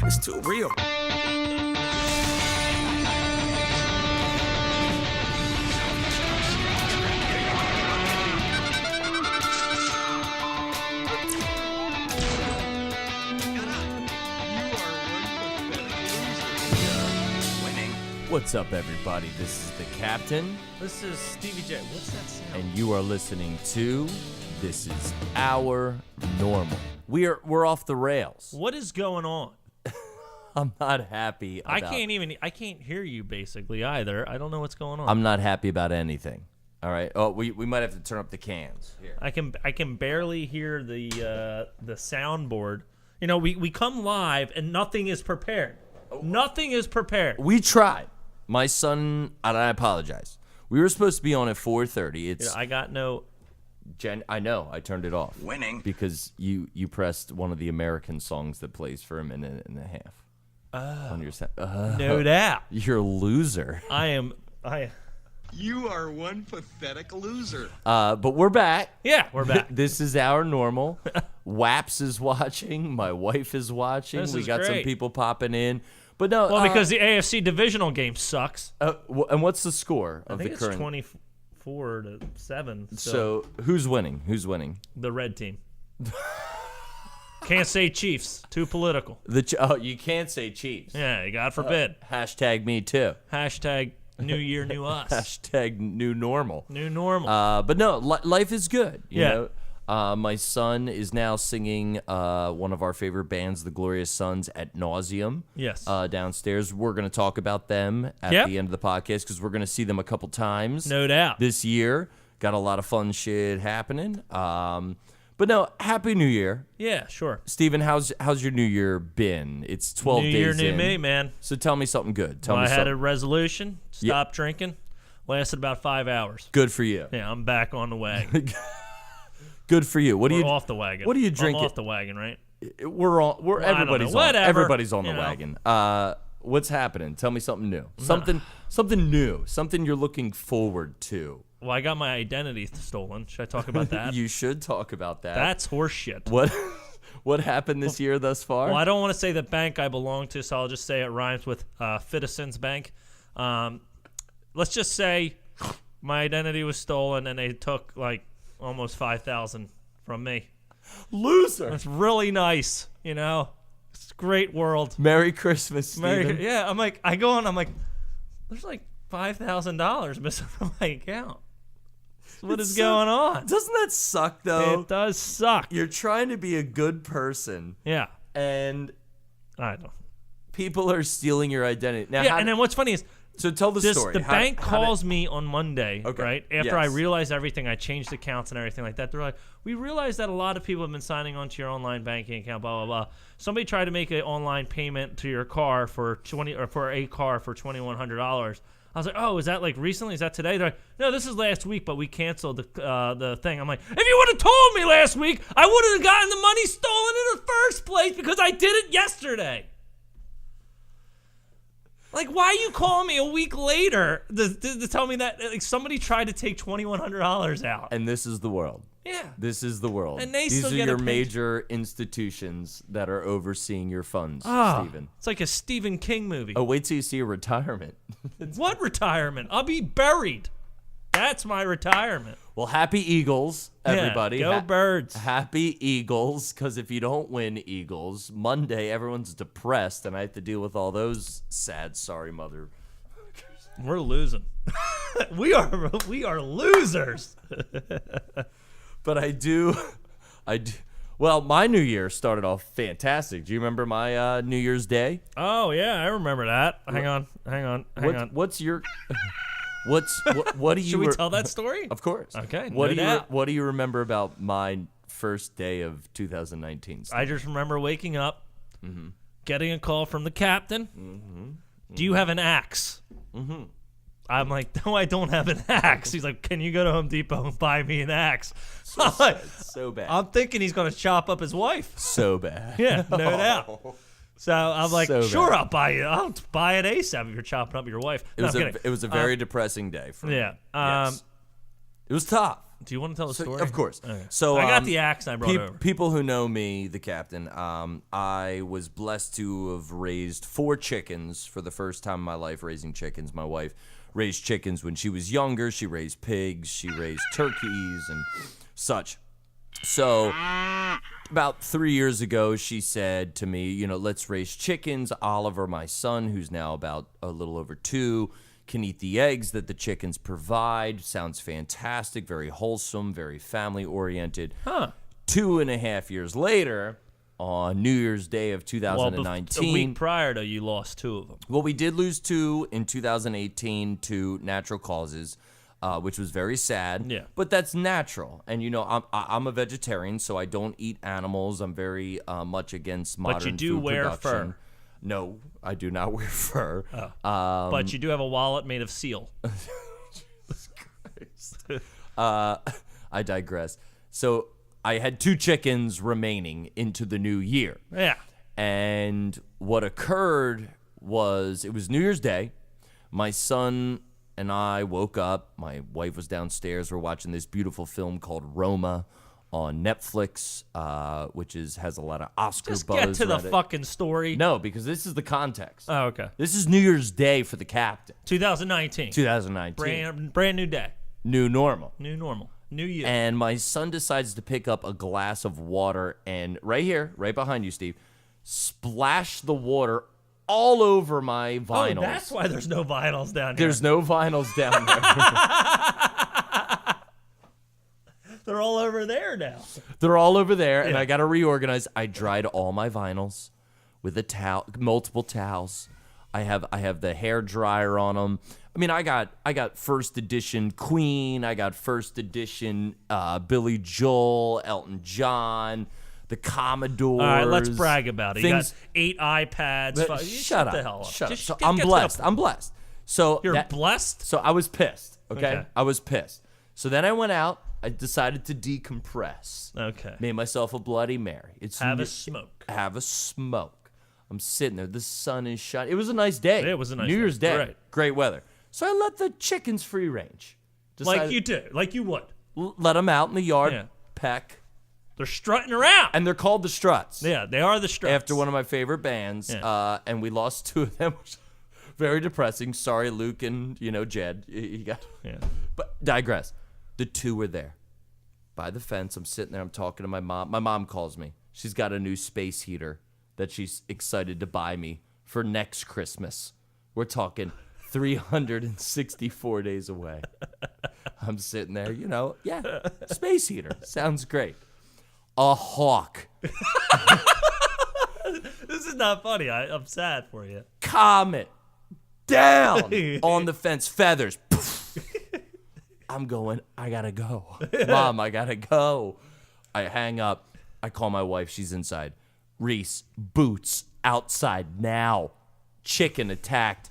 It's too real. What's up, everybody? This is the Captain. This is Stevie J. What's that sound? And you are listening to This Is Our Normal. We're off the rails. What is going on? I'm not happy about... I can't hear you basically either. I don't know what's going on. I'm not happy about anything. All right. Oh, we might have to turn up the cans here. I can barely hear the soundboard. You know, we come live and nothing is prepared. Nothing is prepared. We tried. My son, and I apologize. We were supposed to be on at 4:30. It's I got no... I know. I turned it off. Winning. Because you pressed one of the American songs that plays for a minute and a half. On your no doubt. You're a loser. You are one pathetic loser. But we're back. Yeah, we're back. This is our normal. Waps is watching. My wife is watching. We got some people popping in. But no. Well, because the AFC divisional game sucks. And what's the score of the current? I think it's 24-7. So who's winning? Who's winning? The red team. Can't say Chiefs. Too political. You can't say Chiefs. Yeah, God forbid. Hashtag me too. Hashtag New Year, New Us. Hashtag new normal. New normal. But no, life is good. You Yeah. know? My son is now singing one of our favorite bands, the Glorious Sons, at nauseum. Yes. Downstairs. We're going to talk about them at the end of the podcast because we're going to see them a couple times. No doubt. This year. Got a lot of fun shit happening. But no, Happy New Year. Yeah, sure. Steven, how's your New Year been? It's 12 New days Year, new in. me, man. So tell me something good. I had a resolution. Stop drinking. Lasted about 5 hours. Good for you. Yeah, I'm back on the wagon. Good for you. We're off the wagon. What do you drink? I'm off the wagon, right? Everybody's on. Whatever. Everybody's on the wagon. What's happening? Tell me something new. Something new. Something you're looking forward to. Well, I got my identity stolen. Should I talk about that? You should talk about that. That's horseshit. What happened this year thus far? Well, I don't want to say the bank I belong to, so I'll just say it rhymes with Citizens Bank. Let's just say my identity was stolen and they took like almost $5,000 from me. Loser. It's really nice, you know. It's a great world. Merry Christmas, Steven. Yeah, I'm like, there's like $5,000 missing from my account. What is going on? Doesn't that suck, though? It does suck. You're trying to be a good person. Yeah. And I don't. People are stealing your identity. Now, and then what's funny is, so tell the story. The bank calls me on Monday, right? After I realized everything, I changed accounts and everything like that. They're like, we realized that a lot of people have been signing on to your online banking account, blah, blah, blah. Somebody tried to make an online payment to your car for $2,100. I was like, oh, is that like recently? Is that today? They're like, no, this is last week, but we canceled the thing. I'm like, if you would have told me last week, I would have gotten the money stolen in the first place because I did it yesterday. Like, why are you calling me a week later to tell me that like somebody tried to take $2,100 out? And this is the world. Yeah. This is the world. And these are your major institutions that are overseeing your funds, Steven. It's like a Stephen King movie. Oh, wait till you see a retirement. What retirement? I'll be buried. That's my retirement. Well, happy Eagles, everybody. Yeah, go Birds. Happy Eagles, because if you don't win Eagles, Monday everyone's depressed, and I have to deal with all those sad, sorry mother. We're losing. we are losers. But I do. Well, my New Year started off fantastic. Do you remember my New Year's Day? Oh yeah, I remember that. Hang on. What's your? What do you? Should we tell that story? Of course. Okay. What do you remember about my first day of 2019? I just remember waking up, getting a call from the captain. Do you have an axe? I'm like, no, I don't have an axe. He's like, can you go to Home Depot and buy me an axe? So bad. I'm thinking he's going to chop up his wife. So bad. Yeah, no doubt. So I'm like, So sure, bad. I'll buy it. I'll buy it ASAP if you're chopping up your wife. It was a very depressing day for me. Yeah. Yes. It was tough. Do you want to tell the story? Of course. Okay. So I got the axe and I brought it over. People who know me, the captain, I was blessed to have raised 4 chickens for the first time in my life, raising chickens. My wife raised chickens when she was younger. She raised pigs. She raised turkeys and such. So about 3 years ago, she said to me, let's raise chickens. Oliver, my son, who's now about a little over 2, can eat the eggs that the chickens provide. Sounds fantastic, very wholesome, very family-oriented. 2.5 years later, on New Year's Day of 2019. A week prior to you lost 2 of them. Well, we did lose 2 in 2018 to natural causes, which was very sad. Yeah. But that's natural. And, I'm a vegetarian, so I don't eat animals. I'm very much against modern food production. But you do wear fur. No, I do not wear fur. Oh. But you do have a wallet made of seal. Jesus Christ. I digress. So I had 2 chickens remaining into the new year. Yeah. And what occurred was, it was New Year's Day. My son and I woke up. My wife was downstairs. We're watching this beautiful film called Roma on Netflix, which has a lot of Oscar buzz. Just get to the around it. fucking story. No, because this is the context. Oh, okay. This is New Year's Day for the captain. 2019. 2019. Brand new day. New normal. New normal. New year. And my son decides to pick up a glass of water and right here, right behind you, Steve, splash the water all over my vinyls. Oh, that's why there's no vinyls down here. There's no vinyls down there. They're all over there now. They're all over there, and I got to reorganize. I dried all my vinyls with a towel, multiple towels. I have the hair dryer on them. I mean, I got first edition Queen. I got first edition Billy Joel, Elton John, the Commodores. All right, let's brag about it. You got Things, 8 iPads. Shut up. The hell up. Shut up. Just So get I'm to the blessed. point. I'm blessed. So You're blessed? So I was pissed. Okay? Okay. I was pissed. So then I went out. I decided to decompress. Okay. Made myself a Bloody Mary. Have a smoke. Have a smoke. I'm sitting there. The sun is shining. It was a nice day. It was a nice New day. Year's Day. Right. Great weather. So I let the chickens free range. Like you do. Like you would. Let them out in the yard, Yeah. peck. They're strutting around. And they're called the Struts. Yeah, they are the Struts. After one of my favorite bands. Yeah. And we lost 2 of them. Very depressing. Sorry, Luke and, Jed. You got. Yeah. But digress. The 2 were there. By the fence, I'm sitting there, I'm talking to my mom. My mom calls me. She's got a new space heater that she's excited to buy me for next Christmas. We're talking 364 days away. I'm sitting there, space heater. Sounds great. A hawk. This is not funny. I'm sad for you. Comet. Down on the fence. Feathers. I'm going, I gotta go. Mom, I gotta go. I hang up. I call my wife. She's inside. Reese, boots, outside now. Chicken attacked.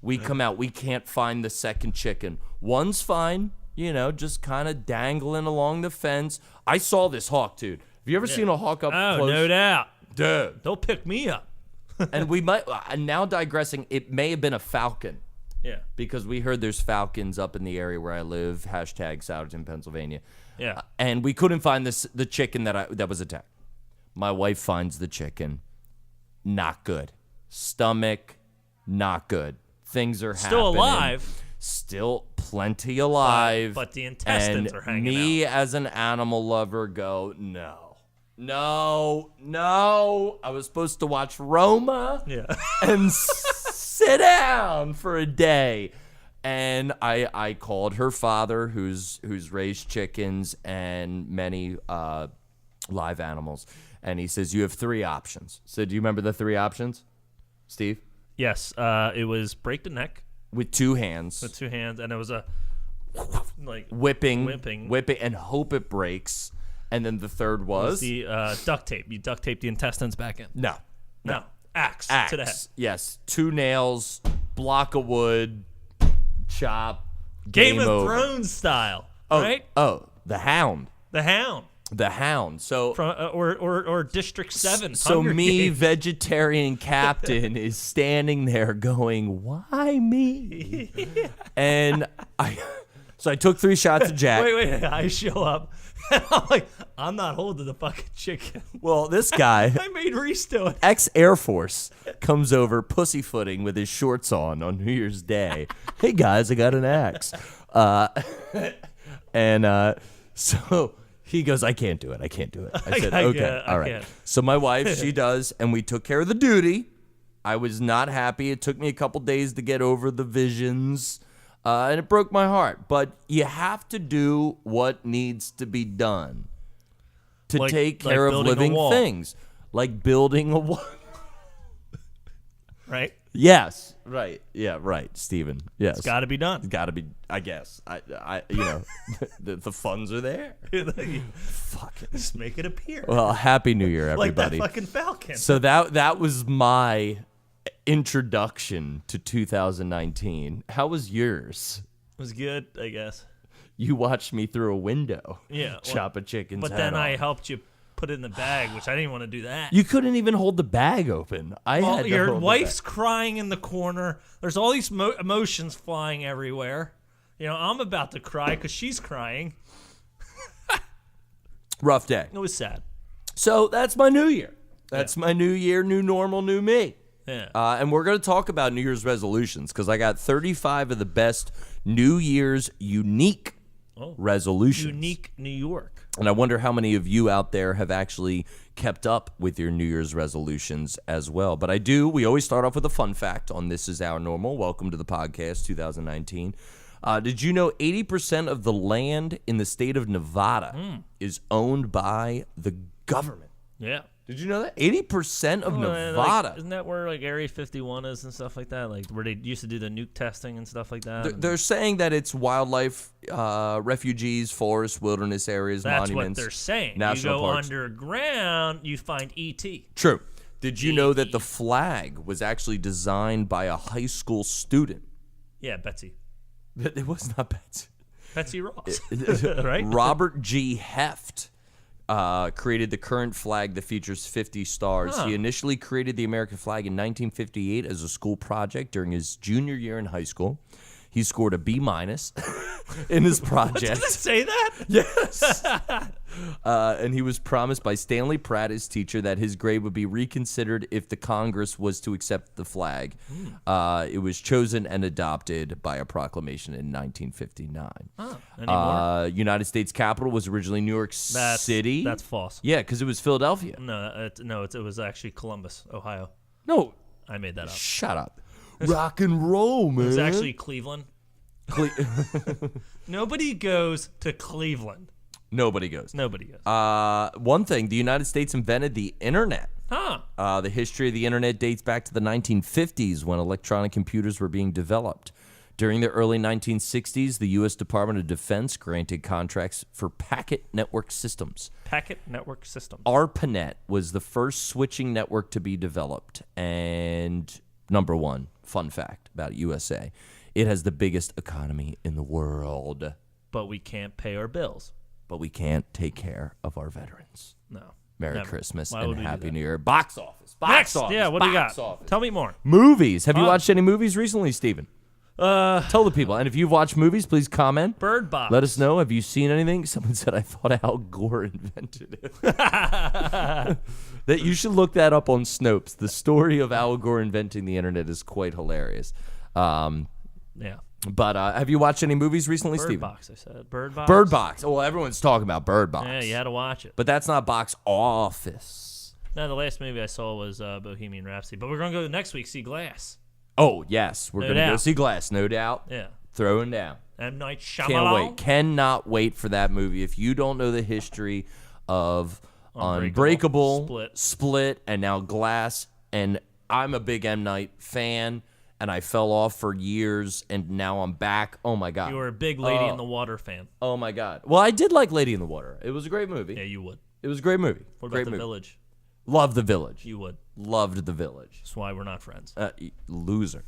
We come out. We can't find the second chicken. One's fine, just kind of dangling along the fence. I saw this hawk, dude. Have you ever seen a hawk up close? Oh, no doubt. Dude. They'll pick me up. And we might, now digressing, it may have been a falcon. Yeah. Because we heard there's falcons up in the area where I live, # Souderton, Pennsylvania. Yeah. And we couldn't find the chicken that was attacked. My wife finds the chicken. Not good. Stomach, not good. Things are Still happening. alive. Still plenty alive. But the intestines are hanging me out. as an animal lover go, no. I was supposed to watch Roma. Yeah. And sit down for a day. And I called her father, who's raised chickens and many live animals. And he says, you have 3 options. So do you remember the 3 options, Steve? Yes. It was break the neck. With 2 hands. With 2 hands. And it was a whipping, whipping, and hope it breaks. And then the third was? The duct tape. You duct tape the intestines back in. No. Axe to the head. Yes. 2 nails, block of wood, chop. Game of over. Thrones style. Oh, right? Oh, the Hound. The Hound. The Hound. So from or District 7. So Hunger me, Games. vegetarian captain, is standing there going, "Why me?" And So I took 3 shots of Jack. Wait. I show up. And I'm like, I'm not holding the fucking chicken. Well, this guy, I made Reese do it. ex-Air Force, comes over pussyfooting with his shorts on New Year's Day. Hey, guys, I got an axe. So he goes, I can't do it. I said, okay, all right. So my wife, she does, and we took care of the duty. I was not happy. It took me a couple days to get over the visions, and it broke my heart. But you have to do what needs to be done to take care of living things, like building a wall. Right? Yes. Right. Yeah. Right. Stephen. Yes. It's got to be done. It's got to be. I guess. The funds are there. Fuck it. Just make it appear. Well, Happy New Year, everybody. Like that fucking falcon. So that was my introduction to 2019. How was yours? It was good, I guess. You watched me through a window. Yeah. Chop a chicken's head But then I off. helped you put it in the bag, which I didn't want to do that. You couldn't even hold the bag open. Your wife's crying in the corner. There's all these emotions flying everywhere. I'm about to cry because she's crying. Rough day. It was sad. So that's my new year. That's my new year, new normal, new me. Yeah. And we're going to talk about New Year's resolutions because I got 35 of the best New Year's unique resolutions. Unique New York. And I wonder how many of you out there have actually kept up with your New Year's resolutions as well. But we always start off with a fun fact on This Is Our Normal. Welcome to the podcast 2019. Did you know 80% of the land in the state of Nevada is owned by the government? Yeah. Did you know that? 80% of Nevada. Isn't that where Area 51 is and stuff like that? Like where they used to do the nuke testing and stuff like that? They're saying that it's wildlife, refugees, forests, wilderness areas, monuments. That's what they're saying. National you go parks. Underground, you find E.T. True. Did you know that the flag was actually designed by a high school student? Yeah, Betsy. It was not Betsy. Betsy Ross. Right? Robert G. Heft created the current flag that features 50 stars. He initially created the American flag in 1958 as a school project during his junior year in high school. He scored a B- in his project. Does it say that? Yes. And he was promised by Stanley Pratt, his teacher, that his grade would be reconsidered if the Congress was to accept the flag. It was chosen and adopted by a proclamation in 1959. United States Capitol was originally New York City. That's false. Yeah, because it was Philadelphia. No, it was actually Columbus, Ohio. No. I made that up. Shut up. Rock and roll, man. It was actually Cleveland. Nobody goes to Cleveland. Nobody goes. One thing, the United States invented the internet. The history of the internet dates back to the 1950s when electronic computers were being developed. During the early 1960s, the U.S. Department of Defense granted contracts for packet network systems. Packet network systems. ARPANET was the first switching network to be developed. And number one, fun fact about USA, it has the biggest economy in the world. But we can't pay our bills. But we can't take care of our veterans. No. Merry Christmas Why and would we do Happy that? New Year. Box office. Yeah, what do you got? Office. Tell me more. Movies. Have you watched any movies recently, Steven? Tell the people. And if you've watched movies, please comment. Bird Box. Let us know. Have you seen anything? Someone said, I thought Al Gore invented it. That you should look that up on Snopes. The story of Al Gore inventing the internet is quite hilarious. Yeah. But have you watched any movies recently, Steven? Bird Box, I said. Bird Box. Bird Box. Well, everyone's talking about Bird Box. Yeah, you had to watch it. But that's not box office. No, the last movie I saw was Bohemian Rhapsody. But we're going to go next week see Glass. Oh, yes. We're going to go see Glass, no doubt. Yeah. Throwing down. M. Night Shyamalan. Can't wait. Cannot wait for that movie. If you don't know the history of Unbreakable, Split, and now Glass, and I'm a big M. Night fan, and I fell off for years, and now I'm back. Oh, my God. You were a big Lady in the Water fan. Oh, my God. Well, I did like Lady in the Water. It was a great movie. Yeah, you would. It was a great movie. What about The Village? Loved The Village. You would. Loved The Village. That's why we're not friends. Loser.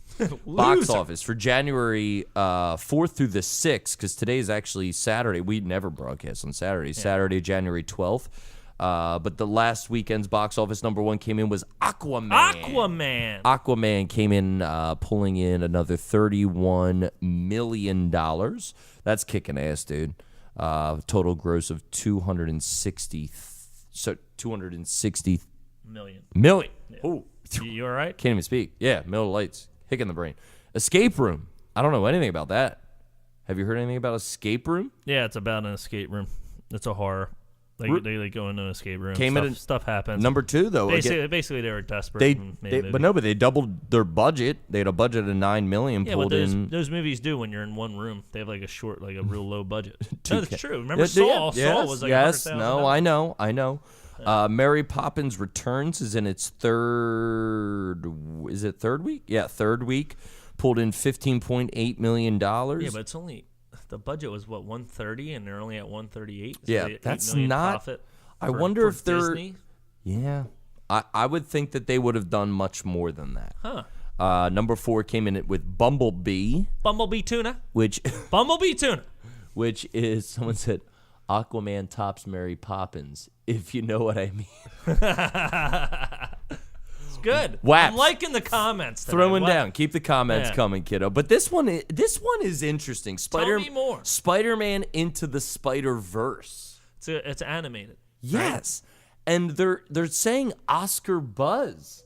Box office for January 4th through the 6th, because today is actually Saturday. We never broadcast on Saturday. Yeah. Saturday, January 12th. But the last weekend's box office number one came in was Aquaman. Aquaman came in pulling in another $31 million. That's kicking ass, dude. Total gross of 260 million. Yeah. Oh, you all right? Can't even speak. Yeah, Miller Lights. Hick in the brain. Escape Room. I don't know anything about that. Have you heard anything about Escape Room? Yeah, it's about an escape room. It's a horror. They go into an escape room. Stuff happens. Number two, though. Basically, they were desperate. But they doubled their budget. They had a budget of $9 million. Yeah, those movies do when you're in one room. They have like a real low budget. No, that's true. Remember Saw? Yes, Saw was like $100,000. No, I know. Mary Poppins Returns is in its third. Is it third week? Yeah, third week. Pulled in $15.8 million. Yeah, but it's only. The budget was what, 130, and they're only at 138. So yeah, that's not. I wonder if they're. Disney? Yeah, I would think that they would have done much more than that. Huh. Number 4 came in with Bumblebee. Bumblebee tuna. Bumblebee tuna. Which is, someone said, Aquaman tops Mary Poppins, if you know what I mean. Good. Waps. I'm liking the comments today. Throwing down. Keep the comments coming, kiddo. But this one is interesting. Tell me more. Spider-Man Into the Spider-Verse. It's animated. Yes. Right? And they're saying Oscar buzz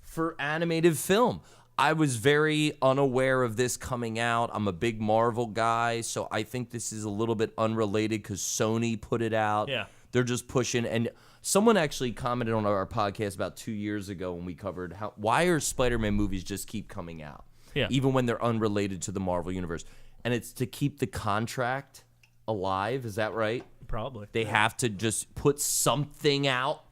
for animated film. I was very unaware of this coming out. I'm a big Marvel guy, so I think this is a little bit unrelated because Sony put it out. Yeah. They're just pushing. And someone actually commented on our podcast about 2 years ago when we covered why are Spider-Man movies just keep coming out, even when they're unrelated to the Marvel universe. And it's to keep the contract alive. Is that right? Probably. They have to just put something out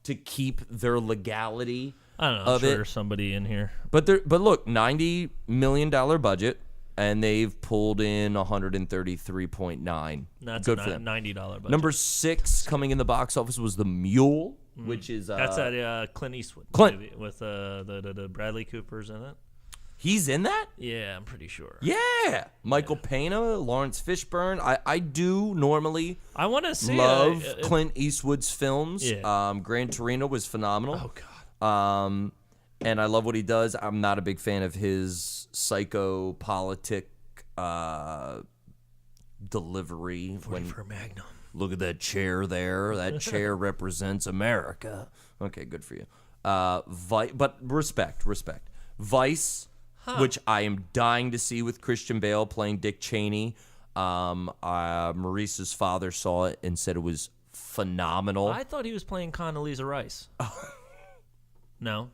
to keep their legality. I don't know. I'm sure there's somebody in here. But look, $90 million budget. And they've pulled in 133.9. That's good a for them. $90 budget. Number 6 coming in the box office was The Mule, which is that's that Clint Eastwood movie with the Bradley Cooper's in it. He's in that? Yeah, I'm pretty sure. Yeah, Michael Pena, Lawrence Fishburne. I do normally. I want to see love Clint Eastwood's films. Yeah. Gran Torino was phenomenal. Oh God. And I love what he does. I'm not a big fan of his psychopolitic delivery. For Magnum. Look at that chair there. That chair represents America. Okay, good for you. But respect. Vice, which I am dying to see with Christian Bale playing Dick Cheney. Maurice's father saw it and said it was phenomenal. I thought he was playing Condoleezza Rice. No.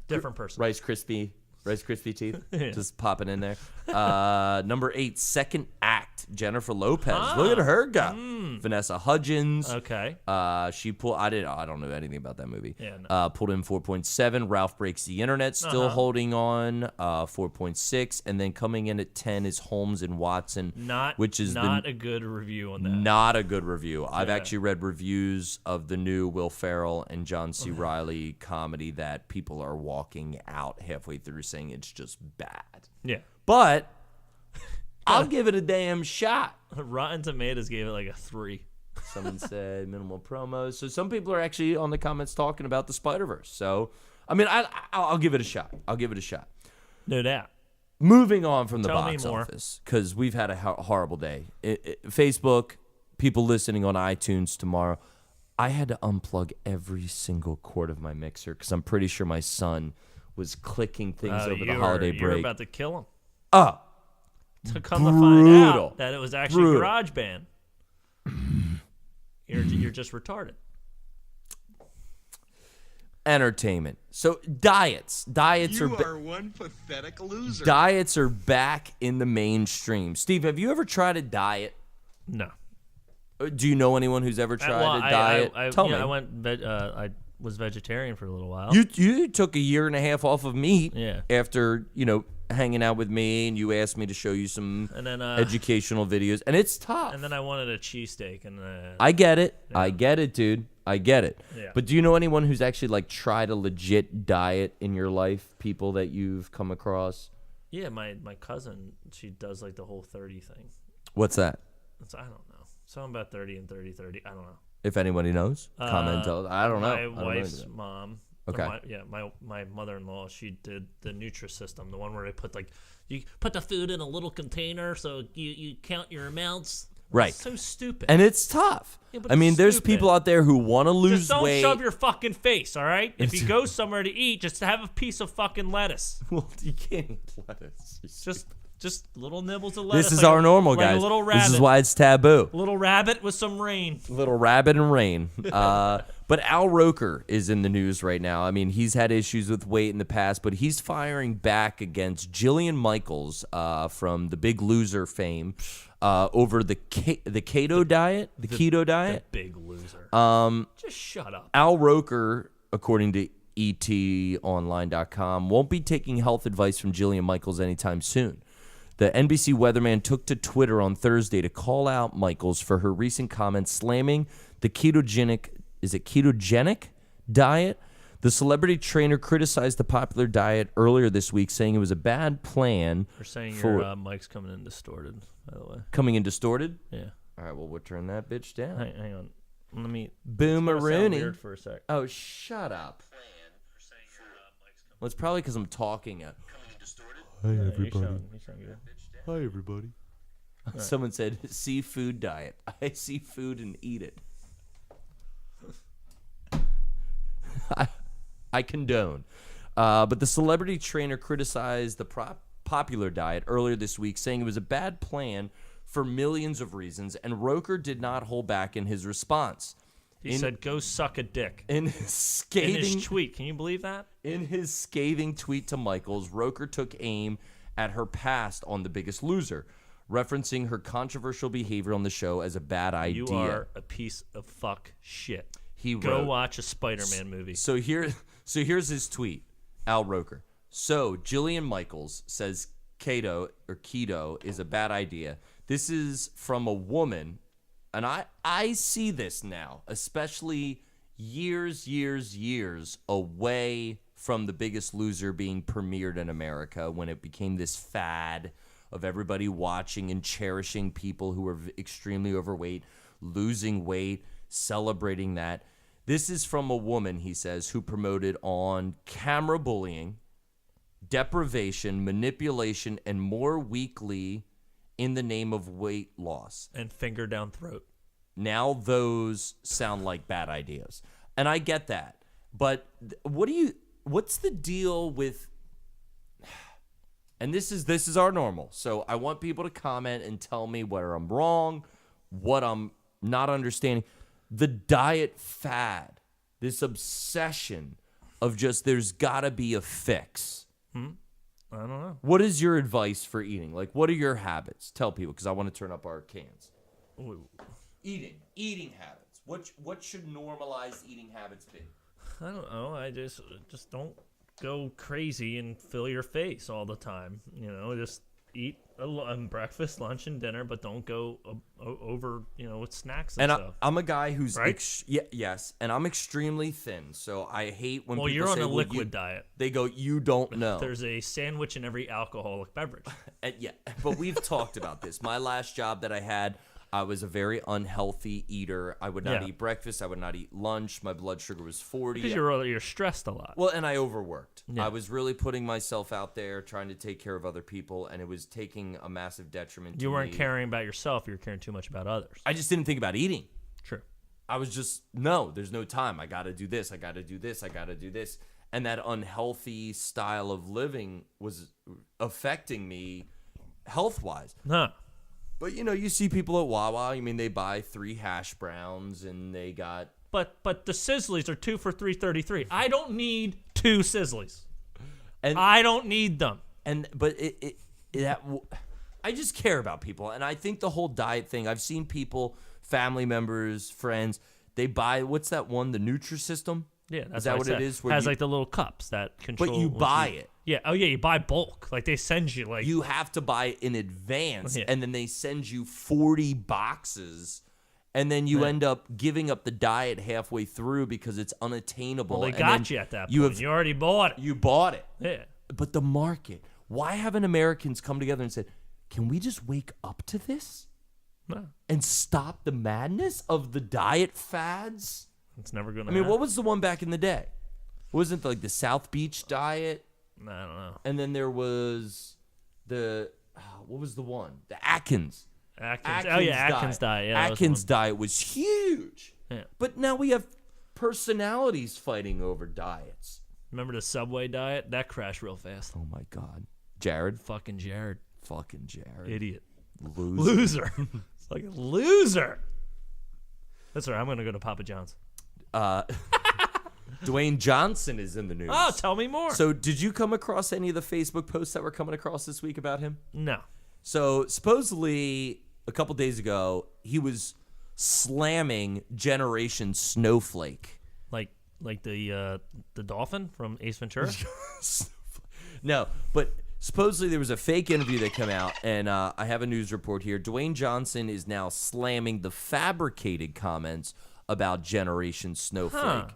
Different person. Rice Krispie teeth. Just popping in there. Number 8, Second Act, Jennifer Lopez. Look at her go. Vanessa Hudgens. Okay. She pulled. I don't know anything about that movie. Yeah, no. Pulled in 4.7. Ralph Breaks the Internet, still holding on. 4.6, and then coming in at 10 is Holmes and Watson. Which is not a good review on that. Not a good review. I've actually read reviews of the new Will Ferrell and John C. Reilly comedy that people are walking out halfway through saying it's just bad. Yeah. But I'll give it a damn shot. Rotten Tomatoes gave it like a 3. Someone said minimal promos. So some people are actually on the comments talking about the Spider-Verse. So, I mean, I'll give it a shot. No doubt. Moving on from the Tell box me more. office, because we've had a horrible day. Facebook, people listening on iTunes tomorrow, I had to unplug every single cord of my mixer because I'm pretty sure my son was clicking things over the holiday break. You were about to kill him. To come brutal. to find out that it was actually GarageBand. You're just retarded. Entertainment. So diets You are one pathetic loser. Diets are back in the mainstream. Steve, have you ever tried a diet? No. Do you know anyone who's ever tried a diet? Tell me. I was vegetarian for a little while. You took a year and a half off of meat after, hanging out with me, and you asked me to show you some educational videos, and it's tough. And then I wanted a cheesesteak. I get it. Yeah. I get it, dude. I get it. Yeah. But do you know anyone who's actually tried a legit diet in your life, people that you've come across? Yeah, my cousin, she does the whole 30 thing. What's that? I don't know. Something about 30 and 30, 30. I don't know. If anybody knows, comment. I don't know. My wife's mom. Okay. My mother-in-law, she did the Nutrisystem, the one where they put you put the food in a little container so you count your amounts. Right. It's so stupid. And it's tough. Yeah, but I mean, it's there's stupid. people out there who want to lose just don't weight. shove your fucking face, all right? If you go somewhere to eat, just have a piece of fucking lettuce. Well, you can't eat lettuce. Just little nibbles of lettuce. This is our normal, like guys. A little rabbit. This is why it's taboo. Little rabbit with some rain. Little rabbit and rain. But Al Roker is in the news right now. I mean, he's had issues with weight in the past, but he's firing back against Jillian Michaels from the Big Loser fame over the KETO diet, the keto diet. The Big Loser. Just shut up. Al Roker, according to etonline.com, won't be taking health advice from Jillian Michaels anytime soon. The NBC weatherman took to Twitter on Thursday to call out Michaels for her recent comments slamming the ketogenic diet. The celebrity trainer criticized the popular diet earlier this week, saying it was a bad plan. They're saying your mic's coming in distorted, by the way. Coming in distorted? Yeah. All right, well, we'll turn that bitch down. Hang on. Let me... Boomeroonie. Weird for a sec. Oh, shut up. Well, it's probably because I'm talking. Hi, everybody. You sound good. Hi, everybody. Someone said, seafood diet. I see food and eat it. I condone. But the celebrity trainer criticized the popular diet earlier this week, saying it was a bad plan for millions of reasons, and Roker did not hold back in his response. He said, go suck a dick. In his tweet. Can you believe that? In his scathing tweet to Michaels, Roker took aim at her past on The Biggest Loser, referencing her controversial behavior on the show as a bad idea. You are a piece of fuck shit. Go wrote, watch a Spider-Man movie. So here's his tweet, Al Roker. So Jillian Michaels says keto is a bad idea. This is from a woman, and I see this now, especially years away from The Biggest Loser being premiered in America, when it became this fad of everybody watching and cherishing people who are extremely overweight, losing weight, celebrating that. This is from a woman, he says, who promoted on camera bullying, deprivation, manipulation, and more weekly in the name of weight loss. And finger down throat. Now those sound like bad ideas. And I get that. But what's the deal with, and this is our normal. So I want people to comment and tell me where I'm wrong, what I'm not understanding. The diet fad, this obsession of just there's got to be a fix. I don't know. What is your advice for eating? Like, what are your habits? Tell people, because I want to turn up our cans. Ooh. Eating habits. What should normalized eating habits be? I don't know. I just don't go crazy and fill your face all the time. You know, just eat breakfast, lunch, and dinner, but don't go over, with snacks and stuff. I'm a guy who's right? yes, and I'm extremely thin, so I hate when people you're on say, a liquid diet. They go, you don't know. There's a sandwich in every alcoholic beverage. Yeah, but we've talked about this. My last job that I had, I was a very unhealthy eater. I would not eat breakfast. I would not eat lunch. My blood sugar was 40. Because you're stressed a lot. Well, and I overworked. Yeah. I was really putting myself out there, trying to take care of other people, and it was taking a massive detriment to me. You weren't caring about yourself. You were caring too much about others. I just didn't think about eating. True. I was just, no, there's no time. I got to do this. I got to do this. I got to do this. And that unhealthy style of living was affecting me health-wise. Huh. But, you see people at Wawa. I mean, they buy 3 hash browns, and they got... But the Sizzlies are 2 for $3.33. I don't need 2 Sizzlies. And I don't need them. But I just care about people. And I think the whole diet thing, I've seen people, family members, friends, they buy, what's that one, the Nutrisystem? Yeah, that's is that what it is? It has like the little cups that control. But you buy it. Yeah. Oh yeah, you buy bulk. Like they send you You have to buy it in advance, and then they send you 40 boxes, and then you end up giving up the diet halfway through because it's unattainable. Well, they got you at that point. You already bought it. You bought it. Yeah. But the market. Why haven't Americans come together and said, "Can we just wake up to this?" No. and stop the madness of the diet fads? It's never going to I mean, what was the one back in the day? Wasn't like the South Beach diet? I don't know. And then there was what was the one? The Atkins. Atkins diet. Yeah, Atkins diet was huge. Yeah. But now we have personalities fighting over diets. Remember the Subway diet? That crashed real fast. Oh my God. Jared? Fucking Jared. Fucking Jared. Idiot. Loser. It's like a loser. That's all right. I'm going to go to Papa John's. Dwayne Johnson is in the news. Oh, tell me more. So did you come across any of the Facebook posts that were coming across this week about him? No. So supposedly a couple days ago, he was slamming Generation Snowflake. Like the dolphin from Ace Ventura? No, but supposedly there was a fake interview that came out, and I have a news report here. Dwayne Johnson is now slamming the fabricated comments about Generation Snowflake.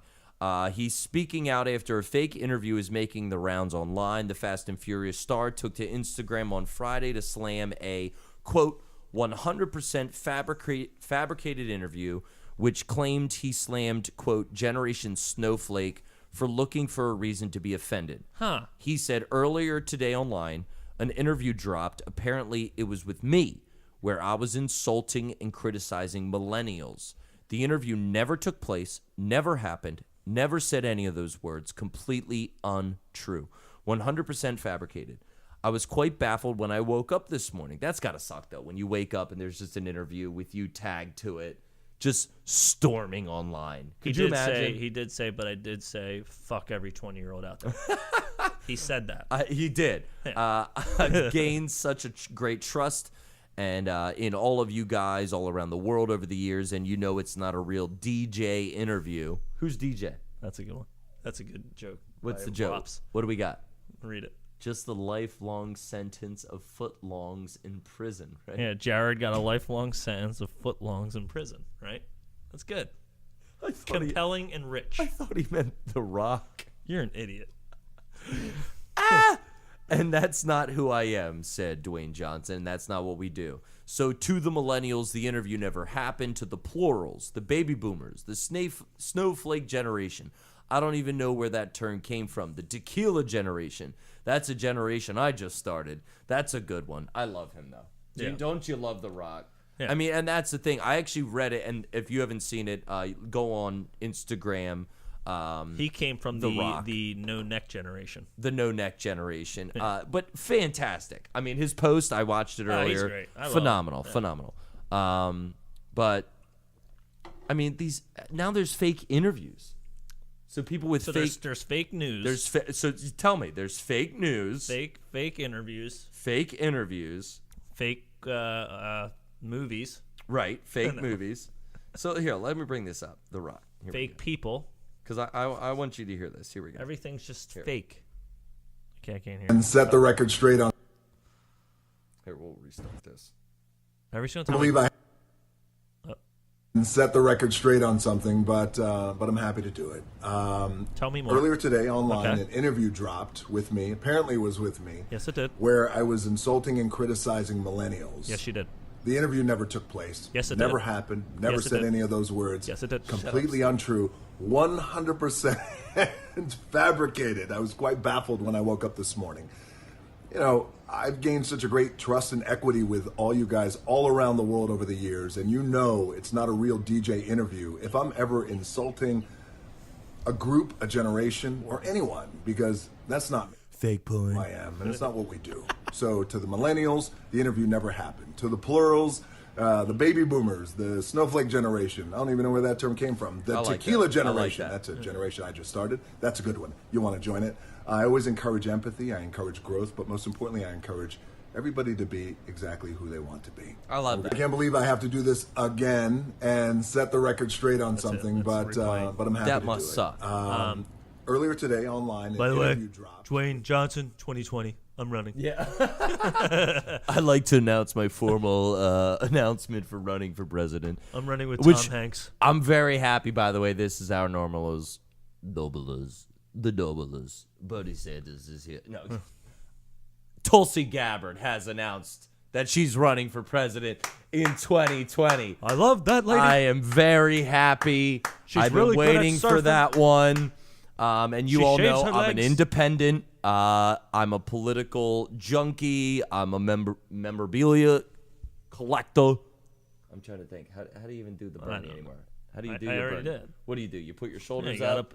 He's speaking out after a fake interview is making the rounds online. The Fast and Furious star took to Instagram on Friday to slam a, quote, 100% fabricated interview, which claimed he slammed, quote, Generation Snowflake for looking for a reason to be offended. He said earlier today online, an interview dropped. Apparently it was with me, where I was insulting and criticizing millennials. The interview never took place, never happened, never said any of those words. Completely untrue. 100% fabricated. I was quite baffled when I woke up this morning. That's got to suck, though, when you wake up and there's just an interview with you tagged to it, just storming online. Could you imagine? He did say, but I did say, fuck every 20-year-old out there. He said that. He did. I've gained such a great trust and in all of you guys all around the world over the years, and you know it's not a real DJ interview. Who's DJ? That's a good one. That's a good joke. What's the joke? Flops. What do we got? Read it. Just the lifelong sentence of footlongs in prison, right? Yeah, Jared got a lifelong sentence of footlongs in prison, right? That's good. Compelling and rich. I thought he meant The Rock. You're an idiot. And that's not who I am, said Dwayne Johnson. That's not what we do. So to the millennials, the interview never happened. To the plurals, the baby boomers, the snowflake generation. I don't even know where that term came from. The tequila generation. That's a generation I just started. That's a good one. I love him, though. Yeah. Don't you love The Rock? Yeah. I mean, and that's the thing. I actually read it, and if you haven't seen it, go on Instagram. He came from the no-neck generation. The no-neck generation. But fantastic. I mean, his post, I watched it earlier. He's great. I love phenomenal, him. phenomenal. But, I mean, there's fake interviews. So people with fake... There's fake news. So tell me, there's fake news. Fake interviews. Fake interviews. Fake movies. Right, fake movies. So here, let me bring this up. The Rock. Here fake people. Because I want you to hear this. Here we go. Everything's just fake. Okay, I can't hear. And set the record straight on. Here, we'll restart this. Every single I time. believe I and set the record straight on something, but I'm happy to do it. Tell me more. Earlier today online, Okay. an interview dropped with me. Apparently, it was with me. Yes, it did. Where I was insulting and criticizing millennials. Yes, you did. The interview never took place. Yes, it never did. happened. Never Yes, it said did. any of those words. Yes, it did. Completely untrue. 100% fabricated. I was quite baffled when I woke up this morning. You know, I've gained such a great trust and equity with all you guys all around the world over the years, and you know it's not a real DJ interview if I'm ever insulting a group, a generation, or anyone, because that's not me. Fake porn. Who I am, and it's not what we do. So to the millennials, the interview never happened. To the plurals, the baby boomers, the snowflake generation, I don't even know where that term came from. The tequila generation, that's a generation I just started. That's a good one. You want to join it? I always encourage empathy, I encourage growth, but most importantly, I encourage everybody to be exactly who they want to be. I love that. I can't believe I have to do this again and set the record straight on something, but I'm happy That to must do suck. it. Earlier today online, By an the way, interview dropped. Dwayne Johnson, 2020. I'm running. Yeah. I'd like to announce my formal announcement for running for president. I'm running with Tom Hanks. I'm very happy, by the way. This is our normalers. The Doubleers. Bernie Sanders is here. No. Tulsi Gabbard has announced that she's running for president in 2020. I love that lady. I am very happy. I've really been good at waiting for surfing. that one. And you She all shaves know her I'm an legs. independent. I'm a political junkie. I'm a memorabilia collector. I'm trying to think. How do you even do the Bernie anymore? How do you do I your already Bernie? did. What do you do? You put your Yeah, shoulders you up.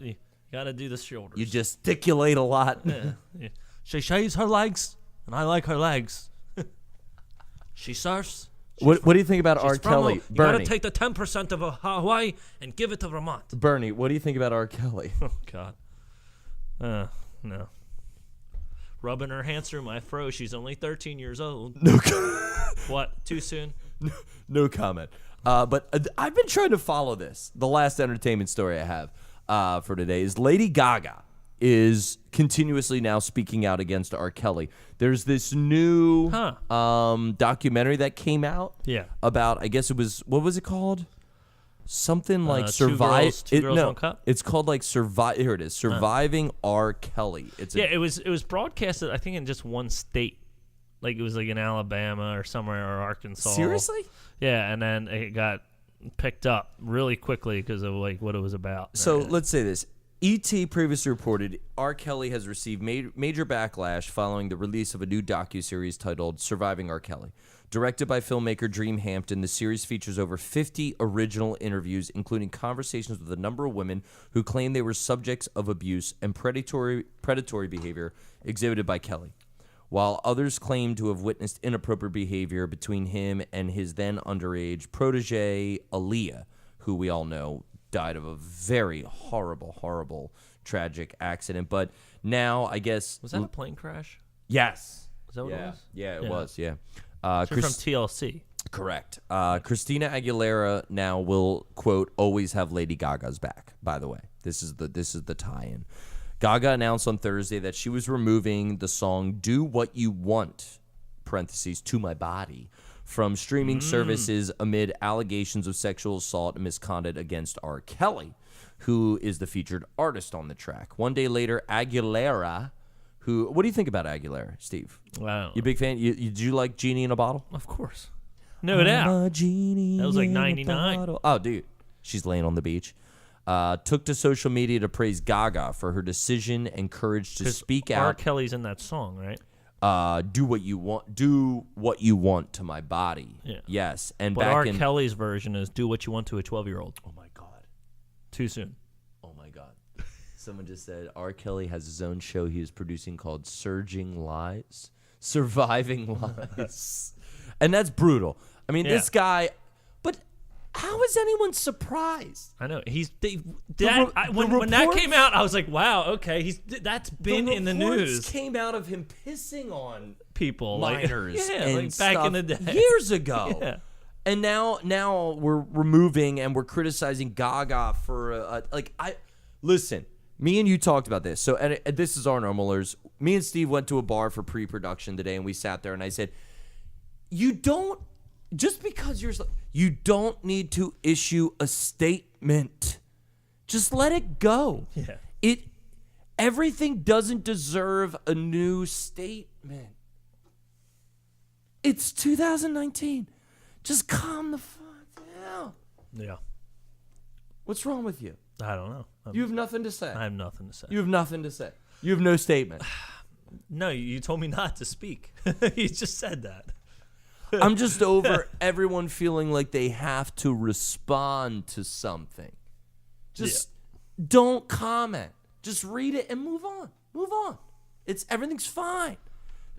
gotta do the shoulders. You gesticulate a lot. Yeah. She shaves her legs, and I like her legs. She surfs. What do you think about R. She's from Kelly? You Bernie. gotta take the 10% of Hawaii and give it to Vermont. Bernie, what do you think about R. Kelly? Oh God. No. Rubbing her hands through my fro. She's only 13 years old. No, What? Too soon? no comment. But I've been trying to follow this. The last entertainment story I have for today is Lady Gaga is continuously now speaking out against R. Kelly. There's this new documentary that came out about, I guess it was, what was it called? Something like Survive. Two girls, one cup? It's called like Survive. Here it is. Surviving R. Kelly. It was broadcasted, I think, in just one state. Like it was like in Alabama or somewhere, or Arkansas. Seriously? Yeah, and then it got picked up really quickly because of like what it was about. So let's say this. E.T. previously reported R. Kelly has received major backlash following the release of a new docuseries titled Surviving R. Kelly. Directed by filmmaker Dream Hampton, the series features over 50 original interviews, including conversations with a number of women who claim they were subjects of abuse and predatory behavior exhibited by Kelly, while others claim to have witnessed inappropriate behavior between him and his then underage protege, Aaliyah, who we all know died of a very horrible, tragic accident. But now, I guess... Was that a plane crash? Yes. Is that what it was? Yeah, it was, yeah. She's from TLC. Correct. Christina Aguilera now will, quote, always have Lady Gaga's back, by the way. This is the tie-in. Gaga announced on Thursday that she was removing the song Do What You Want, parentheses, to my body, from streaming services amid allegations of sexual assault and misconduct against R. Kelly, who is the featured artist on the track. One day later, Aguilera, what do you think about Aguilera, Steve? Wow. You a big fan? Did you like Genie in a Bottle? Of course. No doubt. That was like 99. Oh, dude. She's laying on the beach. Took to social media to praise Gaga for her decision and courage to speak R. out. Kelly's in that song, right? Do what you want to my body. Yeah. Yes. And But back R. in Kelly's version is do what you want to a 12-year-old. Oh my God. Too soon. Oh my God. Someone just said R. Kelly has his own show he is producing called Surviving Lies. And that's brutal. I mean, this guy, but how is anyone surprised? I know. When that reports- came out, I was like, wow, okay. That's been in the news. Came out of him pissing on People. minors Like, and like back in the day. years ago. Yeah. And now we're removing and we're criticizing Gaga for listen. Me and you talked about this. So and this is our normalers. Me and Steve went to a bar for pre-production today, and we sat there, and I said, you don't need to issue a statement. Just let it go. Yeah. Everything doesn't deserve a new statement. It's 2019. Just calm the fuck down. Yeah. What's wrong with you? I don't know. You have nothing to say. I have nothing to say. You have nothing to say. You have no statement. No, you told me not to speak. You just said that. I'm just over everyone feeling like they have to respond to something. Just don't comment. Just read it and move on. Move on. Everything's fine.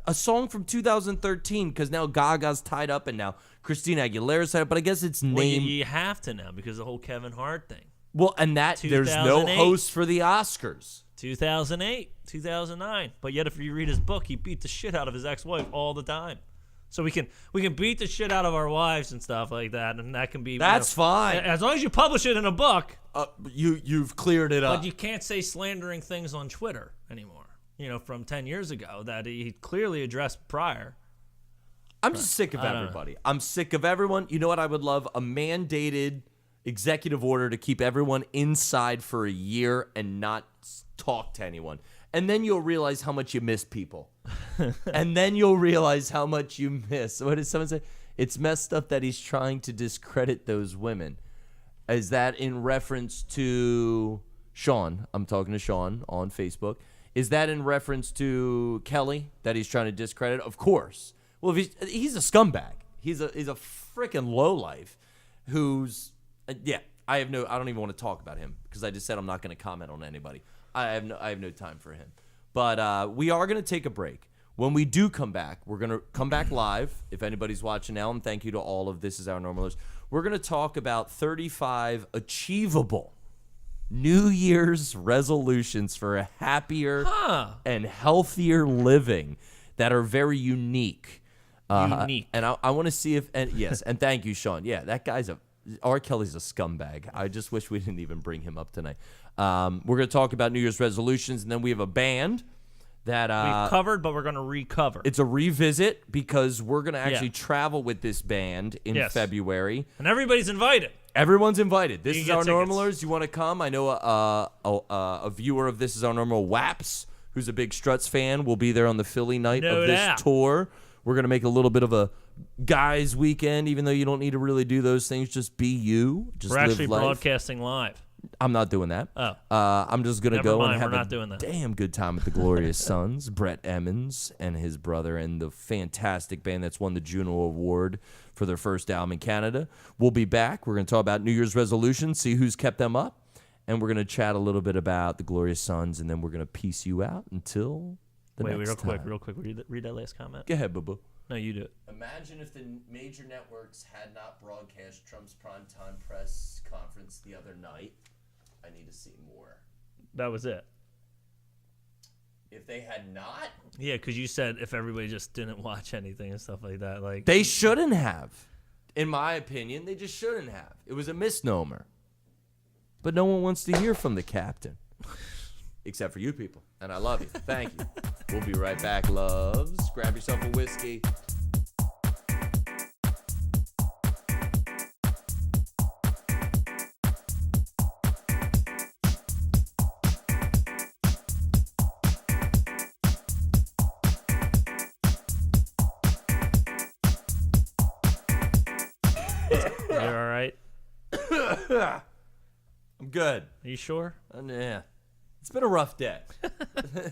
A song from 2013 because now Gaga's tied up and now Christina Aguilera's tied up, but I guess it's named. Well, you have to now because of the whole Kevin Hart thing. Well, and that there's no 2008. host for the Oscars. 2008, 2009. But yet, if you read his book, he beat the shit out of his ex-wife all the time. So we can beat the shit out of our wives and stuff like that, and that can be That's fine. as long as you publish it in a book. You've cleared it up. But you can't say slandering things on Twitter anymore. From 10 years ago that he clearly addressed prior. I'm just sick of everybody. I'm sick of everyone. You know what I would love? A mandated executive order to keep everyone inside for a year and not talk to anyone. And then you'll realize how much you miss people. and then you'll realize how much you miss. What did someone say? It's messed up that he's trying to discredit those women. Is that in reference to Sean? I'm talking to Sean on Facebook. Is that in reference to Kelly that he's trying to discredit? Of course. Well, if he's a scumbag. He's a freaking lowlife who's I don't even want to talk about him because I just said I'm not going to comment on anybody. I have no time for him. But we are going to take a break. When we do come back, we're going to come back live. If anybody's watching now, and thank you to all of This Is Our Normalers. We're going to talk about 35 achievable New Year's resolutions for a happier and healthier living that are very unique. And I want to see if, and yes, and thank you, Sean. Yeah, that guy's R. Kelly's a scumbag. I just wish we didn't even bring him up tonight. We're going to talk about New Year's resolutions, and then we have a band that we've covered, but we're going to recover. It's a revisit because we're going to actually travel with this band in February. And everybody's invited. Everyone's invited. This Is Our Normalers. You want to come? I know a viewer of This Is Our Normal, Waps, who's a big Struts fan, will be there on the Philly night of this tour. We're going to make a little bit of a guys' weekend, even though you don't need to really do those things. Just be you. Just we're actually live life. broadcasting live. I'm not doing that. Oh. I'm just going to go and have a damn good time with the Glorious Sons, Brett Emmons and his brother, and the fantastic band that's won the Juno Award for their first album in Canada. We'll be back. We're going to talk about New Year's resolutions, see who's kept them up, and we're going to chat a little bit about the Glorious Sons, and then we're going to peace you out until the next time. Real quick. Read that last comment. Go ahead, boo-boo. No, you do it. Imagine if the major networks had not broadcast Trump's primetime press conference the other night. I need to see more. That was it. If they had not? Yeah, because you said if everybody just didn't watch anything and stuff like that. Like they shouldn't have. In my opinion, they just shouldn't have. It was a misnomer. But no one wants to hear from the captain. Except for you people. And I love you. Thank you. We'll be right back, loves. Grab yourself a whiskey. You're all right? I'm good. Are you sure? Yeah. It's been a rough day.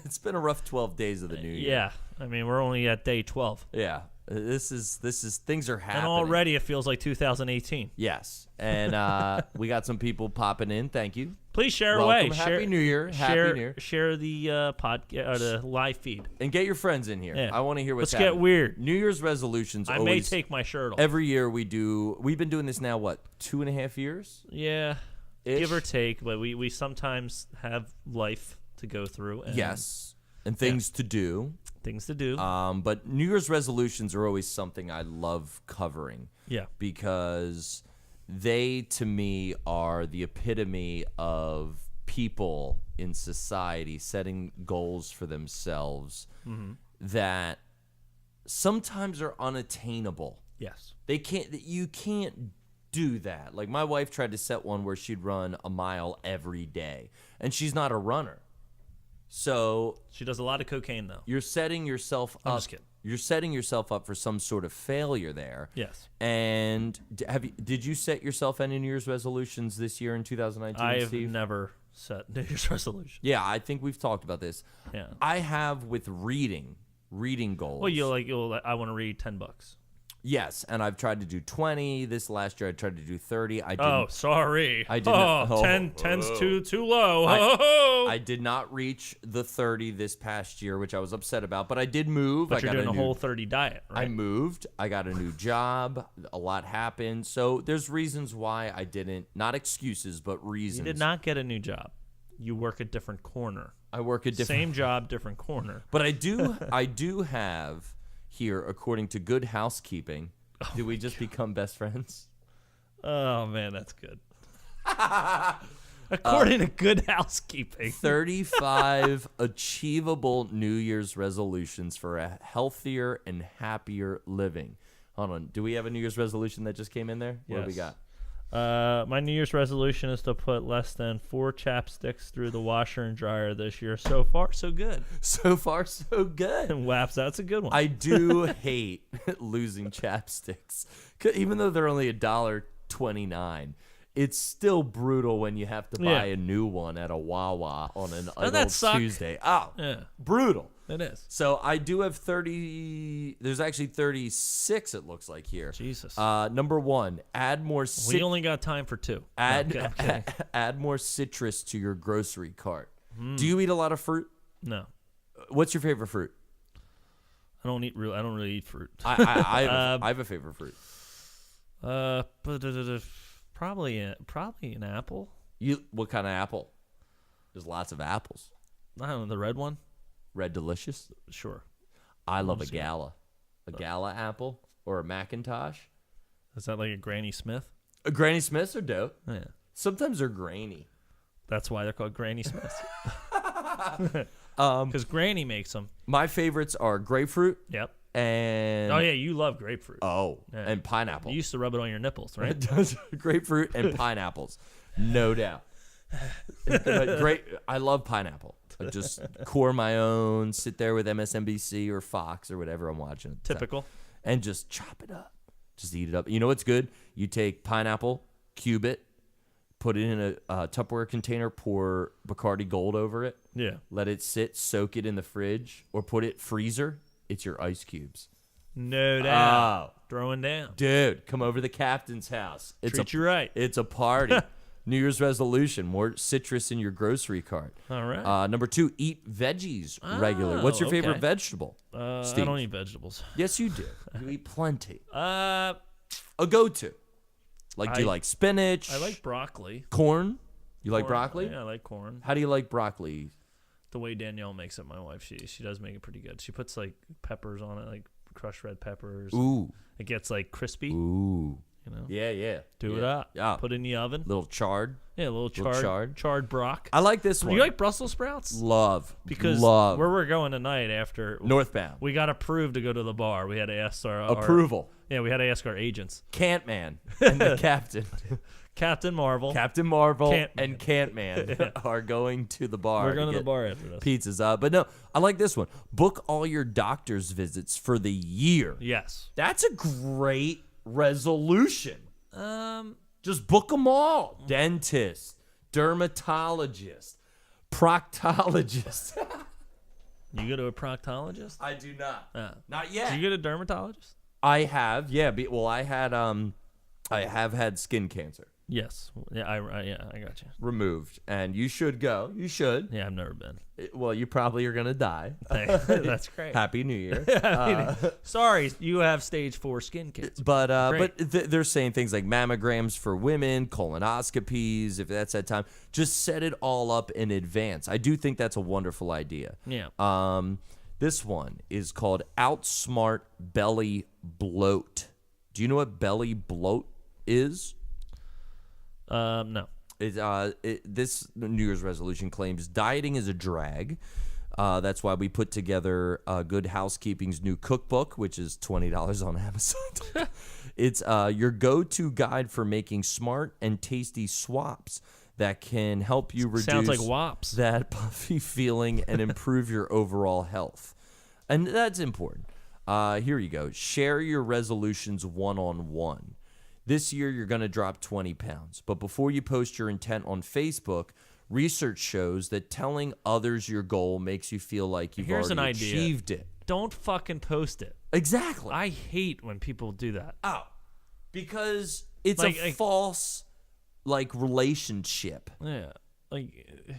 It's been a rough 12 days of the new year. Yeah. I mean, we're only at day 12. Yeah. This is things are happening. And already it feels like 2018. Yes. And we got some people popping in. Thank you. Please share Welcome. away. Happy New Year. Happy New Year. Share the podcast or the live feed. And get your friends in here. Yeah. I want to hear what's Let's get weird. New Year's resolutions. I may take my shirt off. Every year we do. We've been doing this now, what, 2.5 years? Yeah. Ish? Give or take, but we sometimes have life to go through. And yes, and things to do. Things to do. But New Year's resolutions are always something I love covering. Yeah. Because they, to me, are the epitome of people in society setting goals for themselves that sometimes are unattainable. Yes. You can't do that. Like my wife tried to set one where she'd run a mile every day, and she's not a runner. So she does a lot of cocaine though. You're setting yourself up. I'm just kidding. You're setting yourself up for some sort of failure there. Yes. And did you set yourself any New Year's resolutions this year in 2019? I have Steve? never set New Year's resolution. Yeah, I think we've talked about this. Yeah. I have with reading goals. Well, I want to read 10 books. Yes, and I've tried to do 20. This last year I tried to do 30. I didn't. Oh, sorry. I did not. 10's too low. I did not reach the 30 this past year, which I was upset about, but I did move. But you're doing a whole 30 diet, right? I moved. I got a new job. A lot happened. So there's reasons why I didn't. Not excuses, but reasons. You did not get a new job. You work a different corner. I work a different. Same job, different corner. But I do have here, according to Good Housekeeping. Do we just become best friends? Oh, man, that's good. According to Good Housekeeping. 35 achievable New Year's resolutions for a healthier and happier living. Hold on. Do we have a New Year's resolution that just came in there? What do we got? My New Year's resolution is to put less than 4 chapsticks through the washer and dryer this year. So far, so good. So far, so good. And Waps, that's a good one. I do hate losing chapsticks, even though they're only $1.29. It's still brutal when you have to buy a new one at a Wawa on an idle Tuesday. Oh, yeah, brutal. it is. So I do have 30. There's actually 36. It looks like here. Jesus. Number 1, add more. We only got time for 2. Add more citrus to your grocery cart. Do you eat a lot of fruit? No. What's your favorite fruit? I don't really eat fruit. I have a favorite fruit. Probably an apple. What kind of apple? There's lots of apples. I don't know, the red one. Red Delicious. Sure. I love a Gala. A Gala apple or a Macintosh. Is that like a Granny Smith? Granny Smiths are dope. Yeah. Sometimes they're grainy. That's why they're called Granny Smiths. Because Granny makes them. My favorites are grapefruit. Yep. And oh yeah, you love grapefruit. Oh, yeah. And pineapple. You used to rub it on your nipples, right? Grapefruit and pineapples, no doubt. Great. I love pineapple. I just core my own, sit there with MSNBC or Fox or whatever I'm watching. Typical. And just chop it up. Just eat it up. You know what's good? You take pineapple, cube it, put it in a Tupperware container, pour Bacardi Gold over it. Yeah. Let it sit, soak it in the fridge, or put it freezer. It's your ice cubes. No doubt. Throwing down. Dude, come over to the captain's house. Treat you right. It's a party. New Year's resolution, more citrus in your grocery cart. All right. Number 2, eat veggies regularly. What's your favorite vegetable? I don't eat vegetables. Yes, you do. You eat plenty. A go-to. Do you like spinach? I like broccoli. Corn? You like broccoli? Yeah, I like corn. How do you like broccoli? The way Danielle makes it, my wife, she does make it pretty good. She puts like peppers on it, like crushed red peppers. Ooh. It gets like crispy. Ooh. You know? Yeah. Do it up. Yeah. Put it in the oven. Little charred. Yeah, a little charred brock. I like this one. You like Brussels sprouts? Love. Because Love. where we're going tonight after Northbound. we got approved to go to the bar. We had to ask our approval. We had to ask our agents. Cantman and the captain. Captain Marvel and Cantman are going to the bar. We're going to the bar after this. Pizzas. But no, I like this one. Book all your doctor's visits for the year. Yes. That's a great resolution. Just book them all. Dentist, dermatologist, proctologist. You go to a proctologist? I do not. Not yet. Do you go to a dermatologist? I have. Yeah. Well, I have had skin cancer. Yes. Yeah, I got you. Removed. And you should go. You should. Yeah, I've never been. Well, you probably are going to die. That's great. Happy New Year. Sorry, you have stage 4 skin cancer. But they're saying things like mammograms for women, colonoscopies, if that's that time. Just set it all up in advance. I do think that's a wonderful idea. Yeah. This one is called Outsmart Belly Bloat. Do you know what belly bloat is? No. This New Year's resolution claims dieting is a drag. That's why we put together Good Housekeeping's new cookbook, which is $20 on Amazon. It's your go-to guide for making smart and tasty swaps that can help you reduce Sounds like WAPs. That puffy feeling and improve your overall health. And that's important. Here you go. Share your resolutions one-on-one. This year, you're going to drop 20 pounds. But before you post your intent on Facebook, research shows that telling others your goal makes you feel like you've already achieved it. Don't fucking post it. Exactly. I hate when people do that. Oh, because it's a false, relationship. Yeah.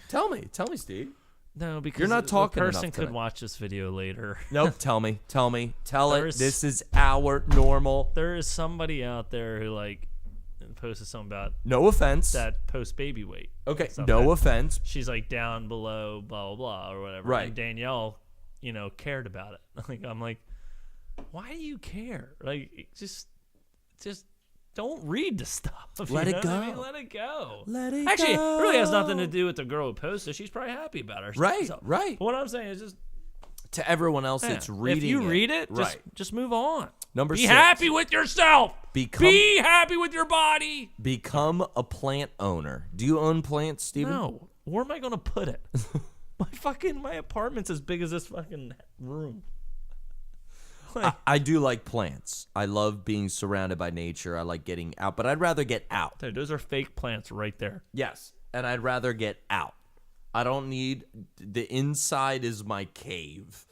Tell me, Steve. No, because you're not talking the person enough could tonight. watch this video later. Nope. Tell it. This is our normal. There is somebody out there who posted something about no offense that post baby weight. Okay. No offense. She's down below blah blah blah or whatever. Right. And Danielle, cared about it. I'm like, why do you care? Just don't read the stuff. Let it go. Let it go. Actually, it really has nothing to do with the girl who posted. She's probably happy about herself. Right. But what I'm saying is just To everyone else, it's reading. If you read it, right. just move on. Number Be 6. happy with yourself. Be happy with your body. Become a plant owner. Do you own plants, Steven? No. Where am I going to put it? My apartment's as big as this fucking room. I do like plants. I love being surrounded by nature. I like getting out, but I'd rather get out. Dude, those are fake plants right there. Yes, and I'd rather get out. I don't need the inside is my cave.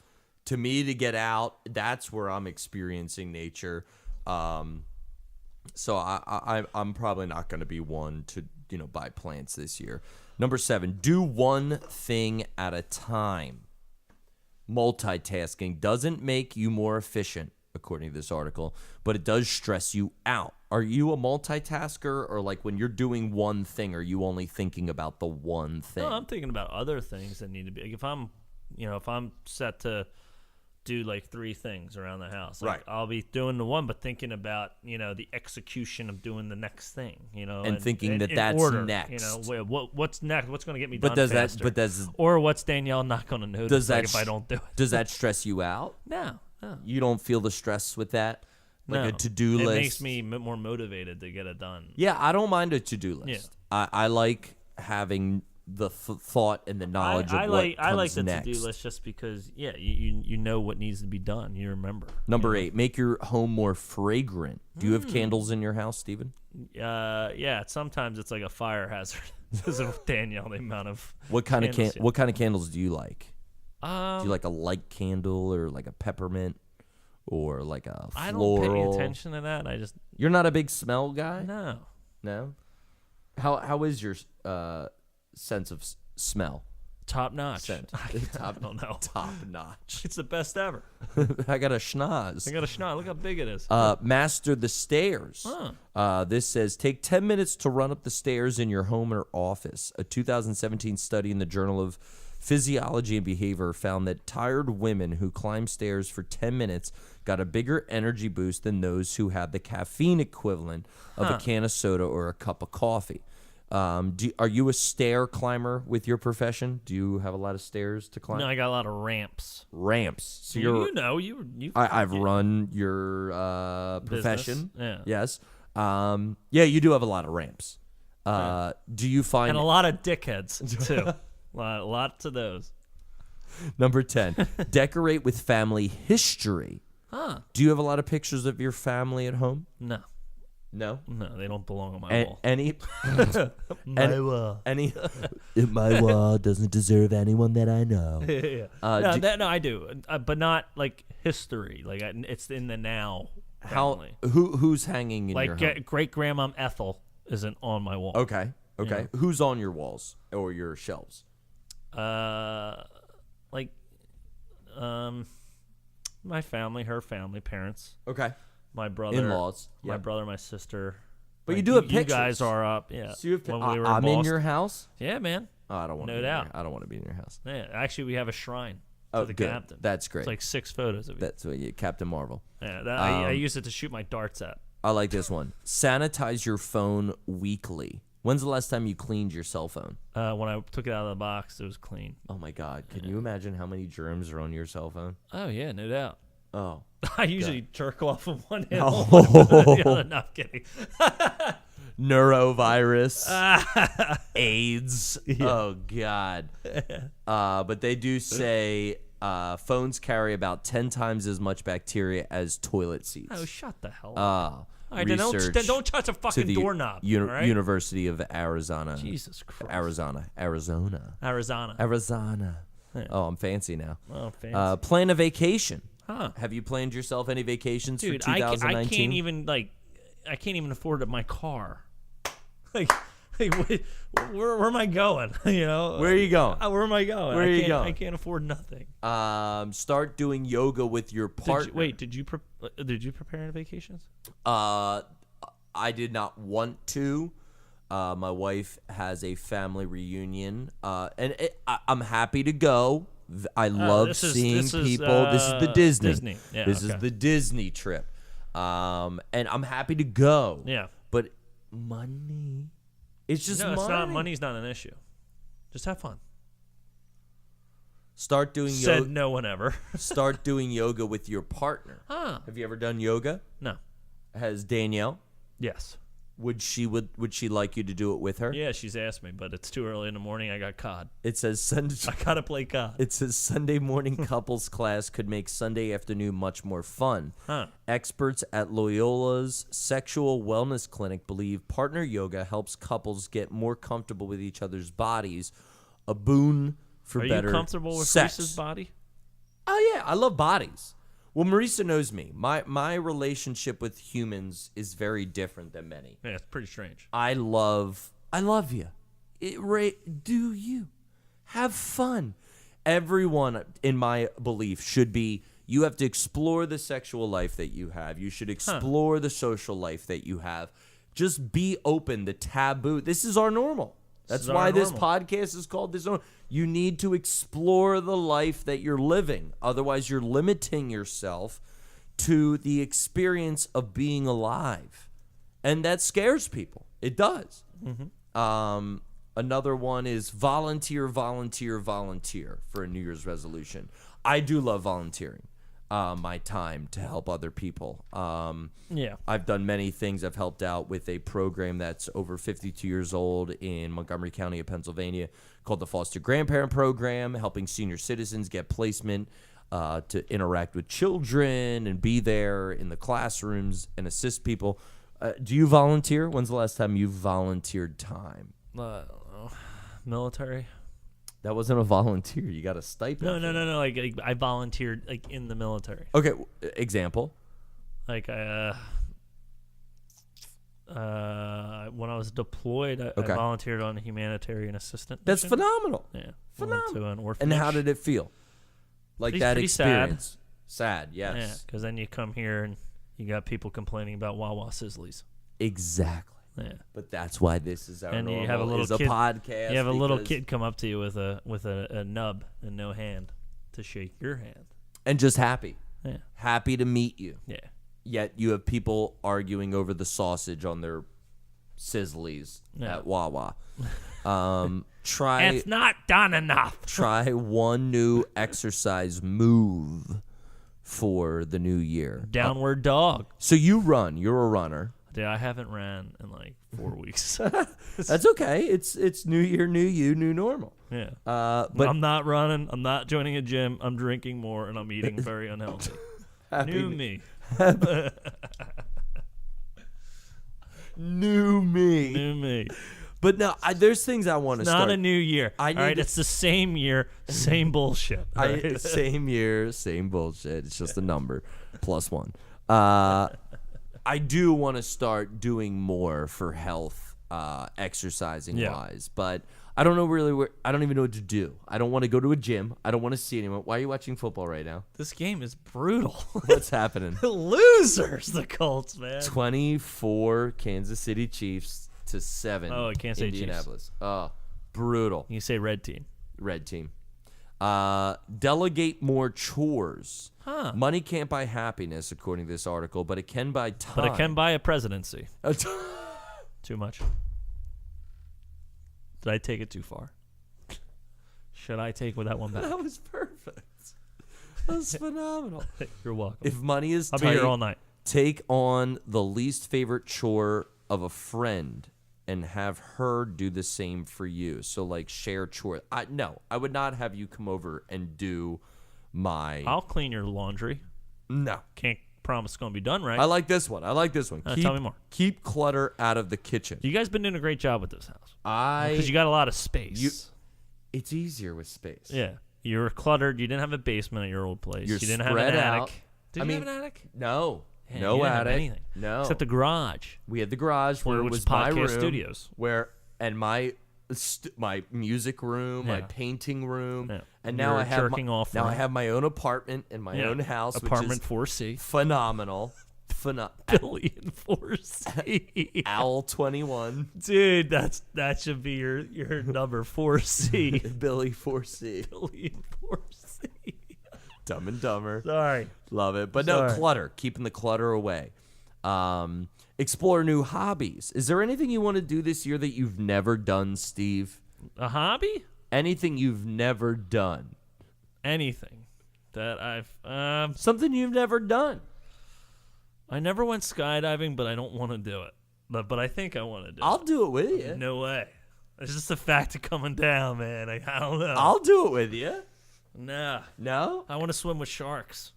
To me, to get out, that's where I'm experiencing nature. So I'm probably not going to be one to buy plants this year. Number 7, do one thing at a time. Multitasking doesn't make you more efficient, according to this article, but it does stress you out. Are you a multitasker, or like when you're doing one thing, are you only thinking about the one thing? No, I'm thinking about other things that need to be. Like if I'm set to do like 3 things around the house, like right? I'll be doing the one, but thinking about the execution of doing the next thing, and thinking that's order, next. What's next? What's going to get me done faster? Or what's Danielle not going to notice if I don't do it? Does that stress you out? No. You don't feel the stress with that? Like no. a to-do list? It makes me more motivated to get it done. Yeah, I don't mind a to-do list. Yeah. I like having the thought and the knowledge of what comes I like the next. to-do list just because, you know what needs to be done. You remember. Number 8, make your home more fragrant. Do you have candles in your house, Steven? Yeah. Sometimes it's like a fire hazard because of Danielle, the amount of what kind of candles do you like? Do you like a light candle or like a peppermint or like a floral? I don't pay any attention to that. You're not a big smell guy? No. How is your sense of smell? Top notch. Scent. I don't know. Top notch. It's the best ever. I got a schnoz. Look how big it is. Master the stairs. This says, take 10 minutes to run up the stairs in your home or office. A 2017 study in the Journal of Physiology and Behavior found that tired women who climb stairs for 10 minutes got a bigger energy boost than those who had the caffeine equivalent of a can of soda or a cup of coffee. Are you a stair climber with your profession? Do you have a lot of stairs to climb? No, I got a lot of ramps. Ramps. So I've run your profession. Yeah. Yes. You do have a lot of ramps. Do you find and a lot of dickheads too? Lots of those. Number 10, decorate with family history. Do you have a lot of pictures of your family at home? No. No, they don't belong on my wall. My wall doesn't deserve anyone that I know. No, I do, but not like history. Like it's in the now. Family. Who's hanging in your home? Like great grandma Ethel isn't on my wall. Okay. Yeah. Who's on your walls or your shelves? My family, her family, parents. Okay. My brother, in-laws. My brother, my sister. But you do have pictures. You guys are up, yeah. So you have I'm in your house. Yeah, man. Oh, I don't want. No doubt. I don't want to be in your house. Yeah, actually, we have a shrine to the good. captain. That's great. It's like 6 photos of you. That's what Captain Marvel. Yeah, I use it to shoot my darts at. I like this one. Sanitize your phone weekly. When's the last time you cleaned your cell phone? When I took it out of the box, it was clean. Oh my God! Can you imagine how many germs are on your cell phone? Oh yeah, no doubt. Oh, I usually jerk off of one hand. Oh. No, I'm kidding. Neurovirus, AIDS. Yeah. Oh God! But they do say phones carry about 10 times as much bacteria as toilet seats. Oh, shut the hell up! All right, Research then don't touch a fucking doorknob. Right? University of Arizona. Jesus Christ. Arizona. Yeah. Oh, I'm fancy now. Oh, fancy. Plan a vacation. Huh? Have you planned yourself any vacations Dude, for 2019? I can't even afford my car. Where am I going? Where are you going? Where am I going? Where are you going? I can't afford nothing. Start doing yoga with your partner. Did you prepare any vacations? I did not want to. My wife has a family reunion, and I'm happy to go. I love seeing people. This is the Disney. Yeah, this is the Disney trip, and I'm happy to go. Yeah, but money. It's just no, money. it's not. Money's not an issue. Just have fun. Start doing Said yoga. no one ever. Start doing yoga with your partner. Huh. Have you ever done yoga? No. Has Danielle? Yes. Would she like you to do it with her? Yeah, she's asked me, but it's too early in the morning. I got COD. It says Sunday. I gotta play COD. It says Sunday morning couples class could make Sunday afternoon much more fun. Huh. Experts at Loyola's Sexual Wellness Clinic believe partner yoga helps couples get more comfortable with each other's bodies, a boon for Are better you comfortable with sex. Reese's body? Oh yeah, I love bodies. Well, Marisa knows me. My relationship with humans is very different than many. Yeah, it's pretty strange. I love you. Do you have fun? Everyone, in my belief, should be. You have to explore the sexual life that you have. You should explore the social life that you have. Just be open. The taboo. This is our normal. That's why this podcast is called This Normal. You need to explore the life that you're living. Otherwise, you're limiting yourself to the experience of being alive. And that scares people. It does. Mm-hmm. Another one is volunteer for a New Year's resolution. I do love volunteering my time to help other people. Yeah. I've done many things. I've helped out with a program that's over 52 years old in Montgomery County of Pennsylvania called the Foster Grandparent Program, helping senior citizens get placement to interact with children and be there in the classrooms and assist people. Do you volunteer? When's the last time you volunteered time? Military. That wasn't a volunteer. You got a stipend. No. Like I volunteered like in the military. Okay, example. Like when I was deployed, I volunteered on a humanitarian assistant. That's mission. phenomenal. Yeah, Phenomenal. Went to an orphanage. And how did it feel? Like Pretty- that pretty experience. Sad, Yeah, yes. because then you come here and you got people complaining about Wawa Sizzlies. Exactly. Yeah. But that's why this is our And normal, you have a little is a kid, podcast. You have a little because- kid come up to you with a nub and no hand to shake your hand. And just happy. Yeah. Happy to meet you. Yeah. Yet you have people arguing over the sausage on their Sizzlies at Wawa. It's not done enough. Try one new exercise move for the new year. Downward dog. So you run. You're a runner. Dude, I haven't ran in like 4 weeks. That's okay. It's new year, new you, new normal. Yeah. But I'm not running. I'm not joining a gym. I'm drinking more, and I'm eating very unhealthy. New me. New me. New me. But no, there's things I want to start. Not a new year. I All need right, to- it's the same year, same bullshit. All right? Same year, same bullshit. It's just a number plus one. I do want to start doing more for health, exercising wise, but I don't know really where. I don't even know what to do. I don't want to go to a gym. I don't want to see anyone. Why are you watching football right now? This game is brutal. What's happening? Losers, the Colts, man. 24 Kansas City Chiefs to 7. Oh, I can't say Chiefs. Indianapolis. Oh, brutal. You say red team. Red team. Delegate more chores. Huh. Money can't buy happiness, according to this article, but it can buy time. But it can buy a presidency. Too much. Did I take it too far? Should I take that one back? That was perfect. That was phenomenal. You're welcome. If money is I'll tight, be here all night. take on the least favorite chore of a friend and have her do the same for you. So, like, share chore. No, I would not have you come over and do my... I'll clean your laundry. No. Can't promise it's going to be done right. I like this one. Tell me more. Keep clutter out of the kitchen. You guys been doing a great job with this house. Because you got a lot of space. It's easier with space. Yeah. You were cluttered. You didn't have a basement at your old place. You're you didn't have an spread attic. out. Did you have an attic? No. Yeah, No you didn't have attic. anything. No. Except the garage. We had the garage where it Which was my room. podcast studios. And my music room, my painting room, and now Your I have jerking off room. I have my own apartment and my own house, Apartment which is 4C. phenomenal. Billy in 4C. Owl 21, Dude, that should be your number 4C. Billy 4C, Billy in 4C. Dumb and Dumber. Sorry. Love it, but no Sorry. clutter. Keeping the clutter away. Explore new hobbies. Is there anything you want to do this year that you've never done, Steve? A hobby? Anything you've never done? anything that I've Something you've never done. I never went skydiving, but I don't want to do it. But I think I want to do I'll it. do it with you. No way. It's just the fact of coming down, man. I don't know. I'll do it with you. Nah. No? I want to swim with sharks.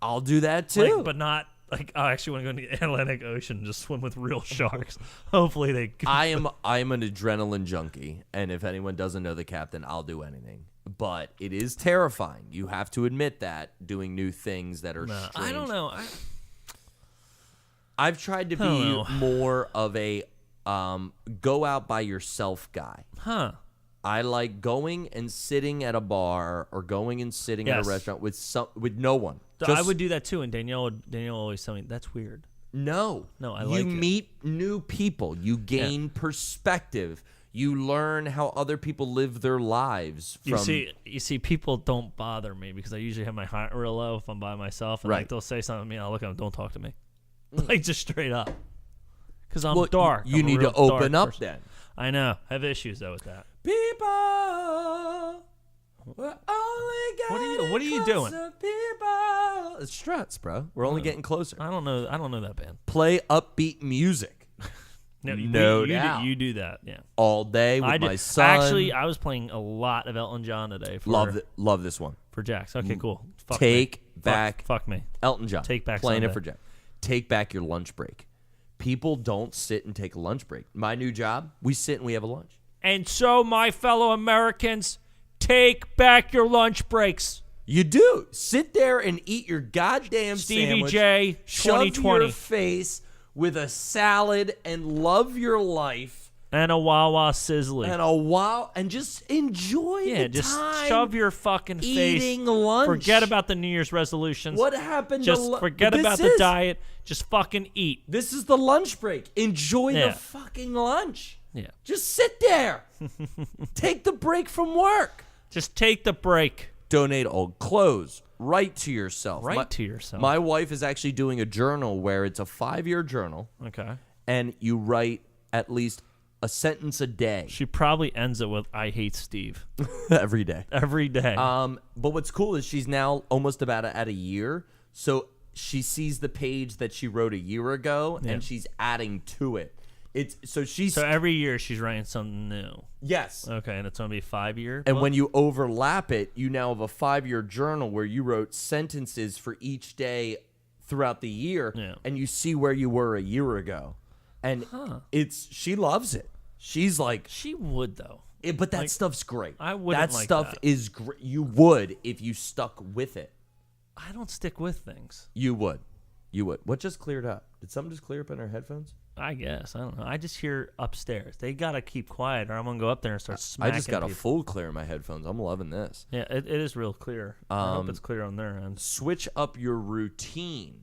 I'll do that too. But not like I actually want to go into the Atlantic Ocean and just swim with real sharks. Hopefully they. I am an adrenaline junkie, and if anyone doesn't know the captain, I'll do anything. But it is terrifying. You have to admit that doing new things that are strange. I don't know. I've tried to be more of a go out by yourself guy. Huh. I like going and sitting at a bar or going and sitting at a restaurant with no one. I would do that too, and Danielle always tell me that's weird. No, I like it. You meet new people. You gain perspective. You learn how other people live their lives. You see, people don't bother me because I usually have my heart real low if I'm by myself, and like they'll say something to me, I'll look at them, don't talk to me, like just straight up, because I'm dark. You need to open up then. I know. I have issues though with that. People, we're only What are you doing? People. It's Struts, bro. We're only getting closer. I don't know that band. Play upbeat music. No doubt. You do that, yeah. All day with my son. Actually, I was playing a lot of Elton John today. Love this one. For Jax. Okay, cool. Fuck me. Elton John. Take back playing Sunday. it for Jax. Take back your lunch break. People don't sit and take a lunch break. My new job, we sit and we have a lunch. And so, my fellow Americans, take back your lunch breaks. You do. Sit there and eat your goddamn Stevie sandwich. J, 2020. Shove your face with a salad and love your life. And a Wawa Sizzly. And just enjoy the just time. Shove your fucking face. Eating lunch. Forget about the New Year's resolutions. What happened Just forget about the diet. Just fucking eat. This is the lunch break. Enjoy the fucking lunch. Yeah. Just sit there. Take the break from work. Just take the break. Donate old clothes. Write to yourself. To yourself. My wife is actually doing a journal where it's a 5-year journal. Okay. And you write at least a sentence a day. She probably ends it with "I hate Steve" every day. Every day. But what's cool is she's now almost about at a year, so she sees the page that she wrote a year ago, and she's adding to it. So every year she's writing something new. Yes. Okay, and it's gonna be 5-year. And when you overlap it, you now have a 5-year journal where you wrote sentences for each day throughout the year, and you see where you were a year ago. And she loves it. She's like, she would though. But that stuff's great. I wouldn't like stuff that. is great. You would if you stuck with it. I don't stick with things. You would. What just cleared up? Did something just clear up in our headphones? I guess. I don't know. I just hear upstairs. They gotta keep quiet, or I'm gonna go up there and start smacking. I just got people. a full clear in my headphones. I'm loving this. Yeah, it is real clear. I hope it's clear on their end. Switch up your routine.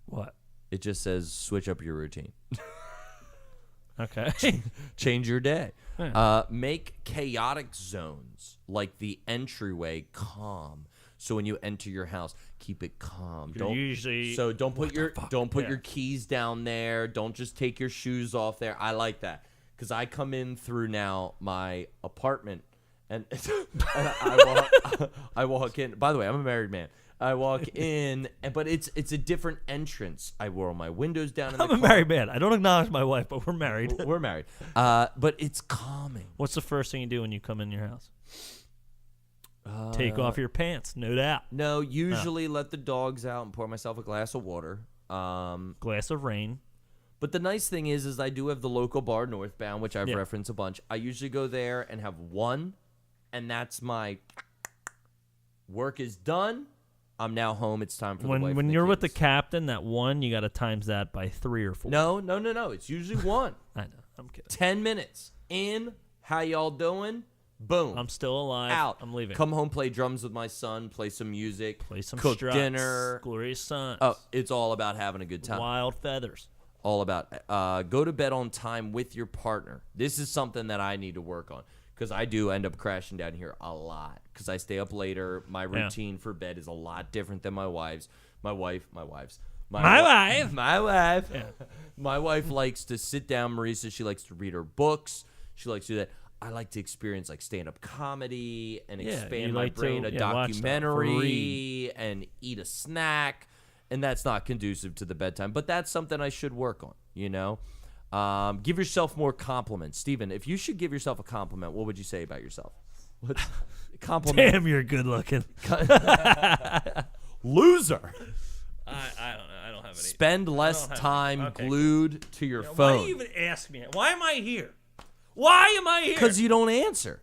What? It just says switch up your routine. Okay. Change your day. Yeah. Make chaotic zones like the entryway calm. So when you enter your house, keep it calm. Don't put your keys down there. Don't just take your shoes off there. I like that because I come in through now my apartment and I walk in. By the way, I'm a married man. I walk in, but it's a different entrance. I roll my windows down. I'm a married man. I don't acknowledge my wife, but we're married. We're married. But it's calming. What's the first thing you do when you come in your house? Take off your pants, no doubt. No, usually let the dogs out and pour myself a glass of water. Glass of rain. But the nice thing is I do have the local bar Northbound, which I've referenced a bunch. I usually go there and have one, and that's my work is done. I'm now home. It's time for the wife and when the you're kids. with the captain, that one you got to times that by 3 or 4. No. It's usually one. I know. I'm kidding. 10 minutes in. How y'all doing? Boom. I'm still alive. Out. I'm leaving. Come home, play drums with my son, play some music, play some cook struts, dinner. Glorious Sons. Oh, it's all about having a good time. Wild Feathers. All about go to bed on time with your partner. This is something that I need to work on because I do end up crashing down here a lot because I stay up later. My routine for bed is a lot different than my wife's. My wife. Yeah. My wife likes to sit down, Marisa. She likes to read her books. She likes to do that. I like to experience like stand-up comedy and Yeah, expand you my like to, brain, a watch stuff, documentary, and eat a snack, and that's not conducive to the bedtime. But that's something I should work on, you know? Give yourself more compliments. Steven, if you should give yourself a compliment, what would you say about yourself? What's compliment? Damn, you're good looking. Loser. I don't know. I don't have any. Spend less time glued to your phone. Why do you even ask me? Why am I here? Why am I here? Because you don't answer.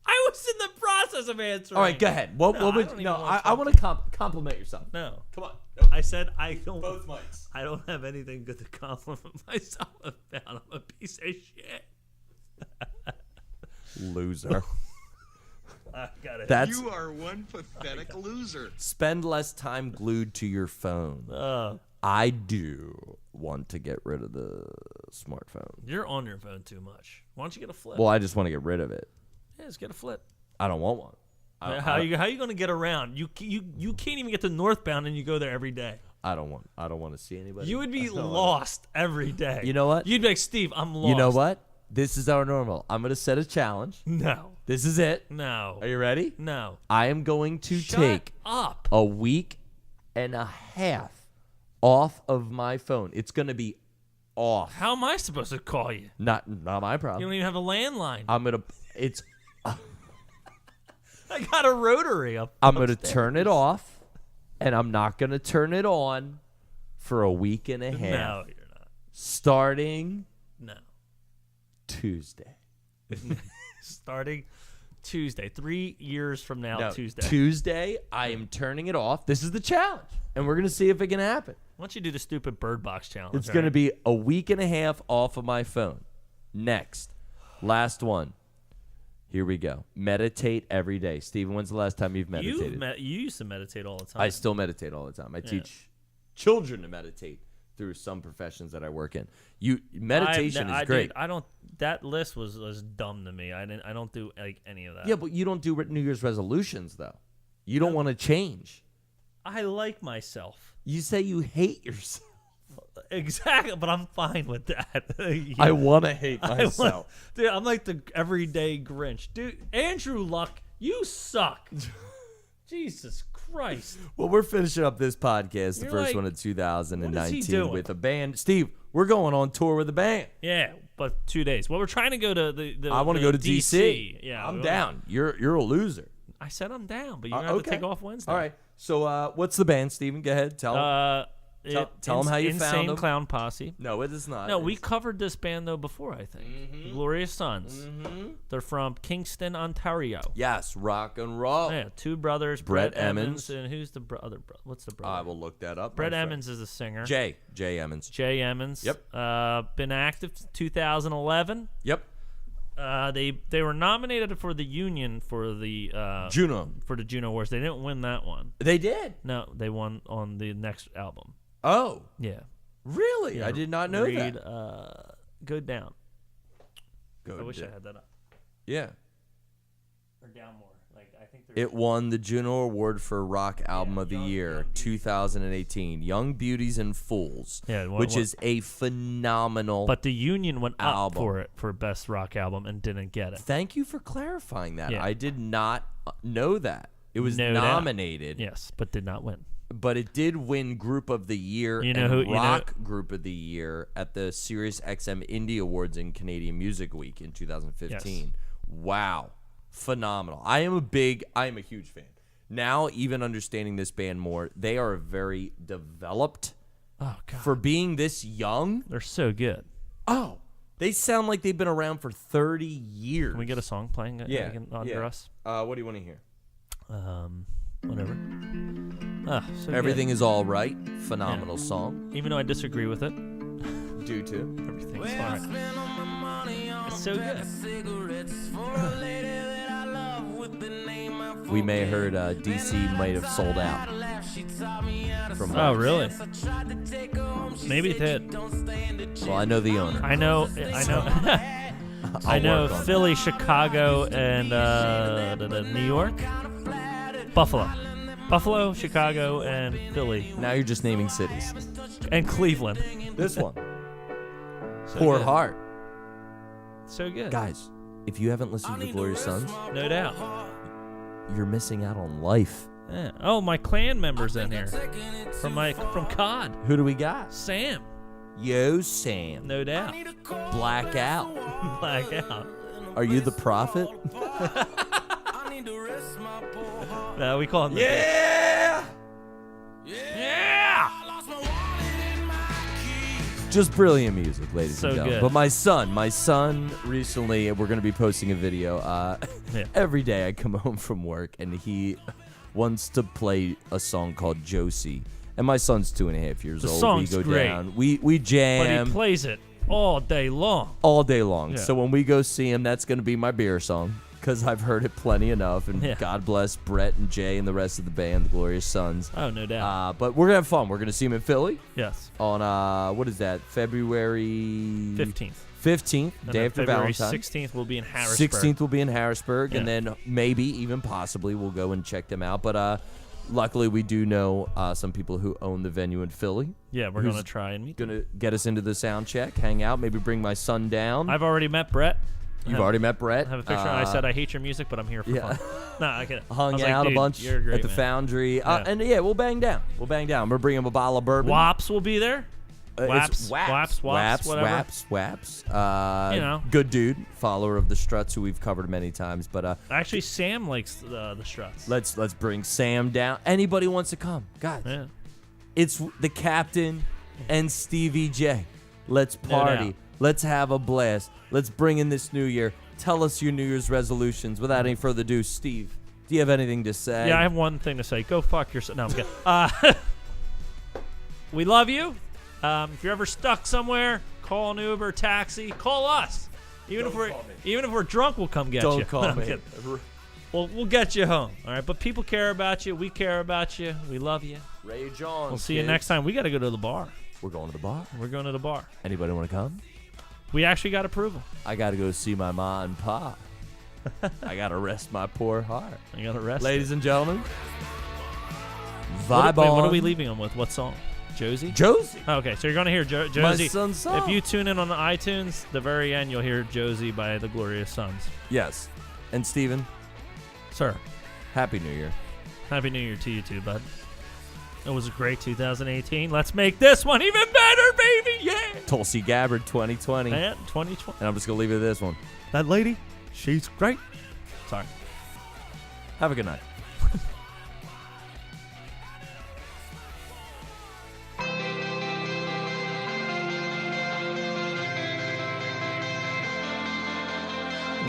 I was in the process of answering. All right, go ahead. What would? I want to compliment yourself. No. Come on. I said I don't. Both mics. I don't have anything good to compliment myself about. I'm a piece of shit. Loser. I got it. You are one pathetic loser. Spend less time glued to your phone. I do want to get rid of the smartphone. You're on your phone too much. Why don't you get a flip? Well, I just want to get rid of it. Yeah, just get a flip. I don't want one. How are you going to get around? You can't even get to Northbound and you go there every day. I don't want to see anybody. You would be lost every day. You know what? You'd be like, Steve, I'm lost. You know what? This is our normal. I'm going to set a challenge. No. This is it. No. Are you ready? No. I am going to Shut take up. a week and a half off of my phone. It's going to be off. How am I supposed to call you? Not my problem. You don't even have a landline. I'm going to it's I got a rotary up. I'm going to turn it off and I'm not going to turn it on for a week and a half. No, you're not. Starting Tuesday. Starting Tuesday. 3 years from now, Tuesday. Tuesday, I am turning it off. This is the challenge. And we're going to see if it can happen. Why don't you do the stupid Bird Box challenge? It's going to be a week and a half off of my phone. Next. Last one. Here we go. Meditate every day. Steven, when's the last time you've meditated? You used to meditate all the time. I still meditate all the time. I teach children to meditate through some professions that I work in. Meditation is great. That list was dumb to me. I don't do like any of that. Yeah, but you don't do New Year's resolutions though. You don't want to change. I like myself. You say you hate yourself. Exactly, but I'm fine with that. Yeah. I want to hate myself. Dude, I'm like the everyday Grinch. Dude, Andrew Luck, you suck. Jesus Christ. Well, we're finishing up this podcast, the first one of 2019, with a band. Steve, we're going on tour with a band. Yeah, but 2 days. Well, we're trying to go to the I want to go to DC. Yeah, I'm down. You're a loser. I said I'm down, but you're going to have to take off Wednesday. All right. So what's the band, Steven? Go ahead. Tell them. Tell them how you found them. Insane Clown Posse. No, it is not. No, we covered this band, though, before, I think. The Glorious Sons. Mm-hmm. They're from Kingston, Ontario. Yes, rock and roll. Yeah, two brothers, Brett Emmons. And who's the other brother? What's the brother? I will look that up. Brett Emmons is the singer. Jay Emmons. Jay Emmons. Yep. Been active since 2011. Yep. They were nominated for the Union for the Juno Awards. They didn't win that one. They did. No, they won on the next album. Oh. Yeah. Really? Yeah, I did not know that. Go Down. I wish I had that up. Yeah. Or Down More. Like I think it won the Juno Award for Rock Album of the Year, 2018. Young Beauties and Fools. Yeah, which is a phenomenal. But the Union went up album. for it for Best Rock Album and didn't get it. Thank you for clarifying that. Yeah. I did not know that. It was nominated. Yes, but did not win. But it did win Group of the Year and Rock Group of the Year at the Sirius XM Indie Awards in Canadian Music Week in 2015. Yes. Wow. Phenomenal. I am a huge fan. Now, even understanding this band more, they are very developed. Oh, God. For being this young. They're so good. Oh, they sound like they've been around for 30 years. Can we get a song playing under us? What do you want to hear? Whatever. So Everything is All Right. Phenomenal song. Even though I disagree with it. Do too. Everything's all right. It's so good. We may have heard DC might have sold out. Oh, really? Maybe it did. Well, I know the owner. I know. I know Philly, Chicago, and New York. Buffalo, Chicago, and Philly. Now you're just naming cities. And Cleveland. This one. So Poor good. Heart. So good. Guys, if you haven't listened to the Glorious Sons, No doubt. you're missing out on life. Yeah. Oh, my clan members in here from COD. Who do we got? Sam. Yo, Sam. No doubt. Blackout. Blackout. Are you the prophet? No, we call him. Yeah. Yeah. Just brilliant music, ladies So and gentlemen. good. But my son recently, we're going to be posting a video. Yeah. Every day I come home from work and he wants to play a song called Josie. And my son's 2.5 years The old. song's we go great. down. We But jam he plays it all day long. all day long. Yeah. So when we go see him, that's going to be my beer song because I've heard it plenty enough. And Yeah. God bless Brett and Jay and the rest of the band, the Glorious Sons. Oh, no doubt. But we're going to have fun. We're going to see him in Philly Yes. on, what is that, February 15th. 15th, And day then after February Valentine's. 16th will be in Harrisburg. 16th will be in Harrisburg, and Yeah. then maybe, even possibly, we'll go and check them out. But luckily, we do know some people who own the venue in Philly. Yeah, we're Who's going to try and meet them. Going to get us into the sound check, hang out, maybe bring my son down. I've already met Brett. You've already met Brett. I have a picture. I said, I hate your music, but I'm here for yeah. fun. No, I get it. I Hung was like, out dude, a bunch you're great, at the man. Foundry. Yeah. And yeah, we'll bang down. We'll bang down. We're bringing him a bottle of bourbon. Wops will be there. It's Waps, whatever. Waps. You know. Good dude, follower of the Struts, who we've covered many times. But Actually, Sam likes the Struts. let's bring Sam down. Anybody wants to come, guys? Yeah. It's the captain and Stevie J. Let's No party. doubt. Let's have a blast. Let's bring in this new year. Tell us your New Year's resolutions. Without any further ado, Steve, do you have anything to say? Yeah, I have one thing to say. Go fuck yourself. No, I'm kidding. We love you. If you're ever stuck somewhere, call an Uber, taxi. Call us. Even if we're drunk, we'll come get you. Don't call No, I'm me. kidding. We'll get you home. All right. But people care about you. We care about you. We love you. Rage on. We'll see you kids. next time. We got to go to the bar. We're going to the bar. We're going to the bar. Anybody want to come? We actually got approval. I got to go see my ma and pa. I got to rest my poor heart. I got arrested. Ladies and gentlemen, What vibe on. are we leaving them with? What song? Josie? Josie. Okay, so you're going to hear Josie. My son's song. If you tune in on the iTunes, the very end, you'll hear Josie by the Glorious Sons. Yes. And Steven, Sir, Happy New Year. Happy New Year to you too, bud. It was a great 2018. Let's make this one even better, baby! Yeah! Tulsi Gabbard 2020. And 2020. And I'm just going to leave it at this one. That lady, she's great. Sorry. Have a good night.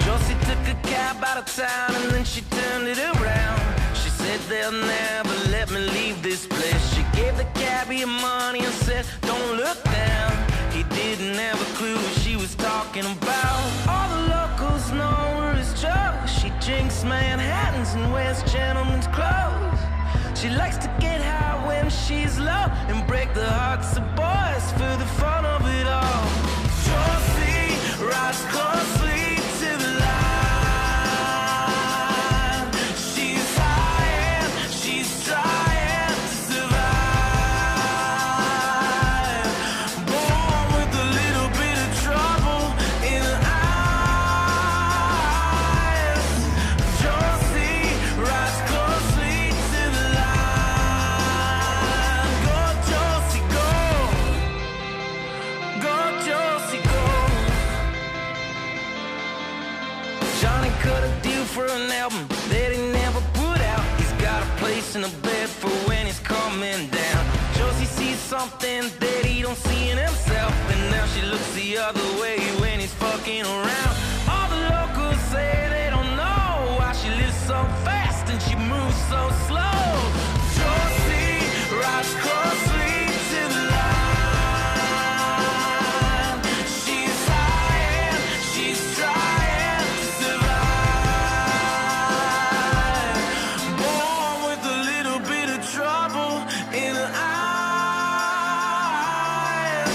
Josie took a cab out of town and then she turned it around. She said they'll never let me leave this place. She gave the cabbie money and said, don't look down. He didn't have a clue what she was talking about. All the locals know her as Joe. She drinks Manhattans and wears gentlemen's clothes. She likes to get high when she's low and break the hearts of boys for the fun of it all. Josie rides closely to the line. She's high and she's trying to survive. Born with a little bit of trouble in her eyes. Josie rides closely to the line. Go Josie, go. Go Josie, go. Johnny cut a deal for an album that he never put out. He's got a place in a bed for when he's coming down. Josie sees something that he don't see in himself, and now she looks the other way when he's fucking around. All the locals say they don't know why she lives so fast and she moves so slow. Josie rides closely to the line. She's high and she's trying to survive. Born with a little bit of trouble in her eyes.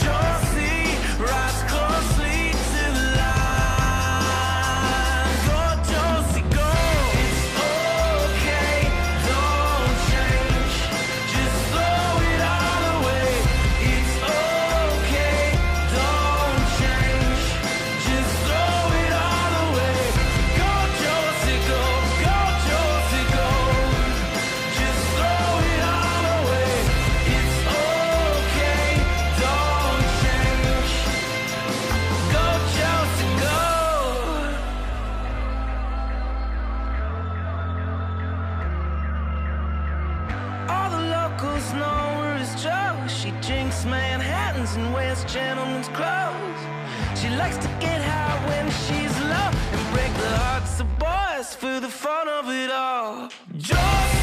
Josie rides closely to the line. uncle's nowhere is Joe. She drinks Manhattans and wears gentlemen's clothes. She likes to get high when she's low and break the hearts of boys for the fun of it all. Josie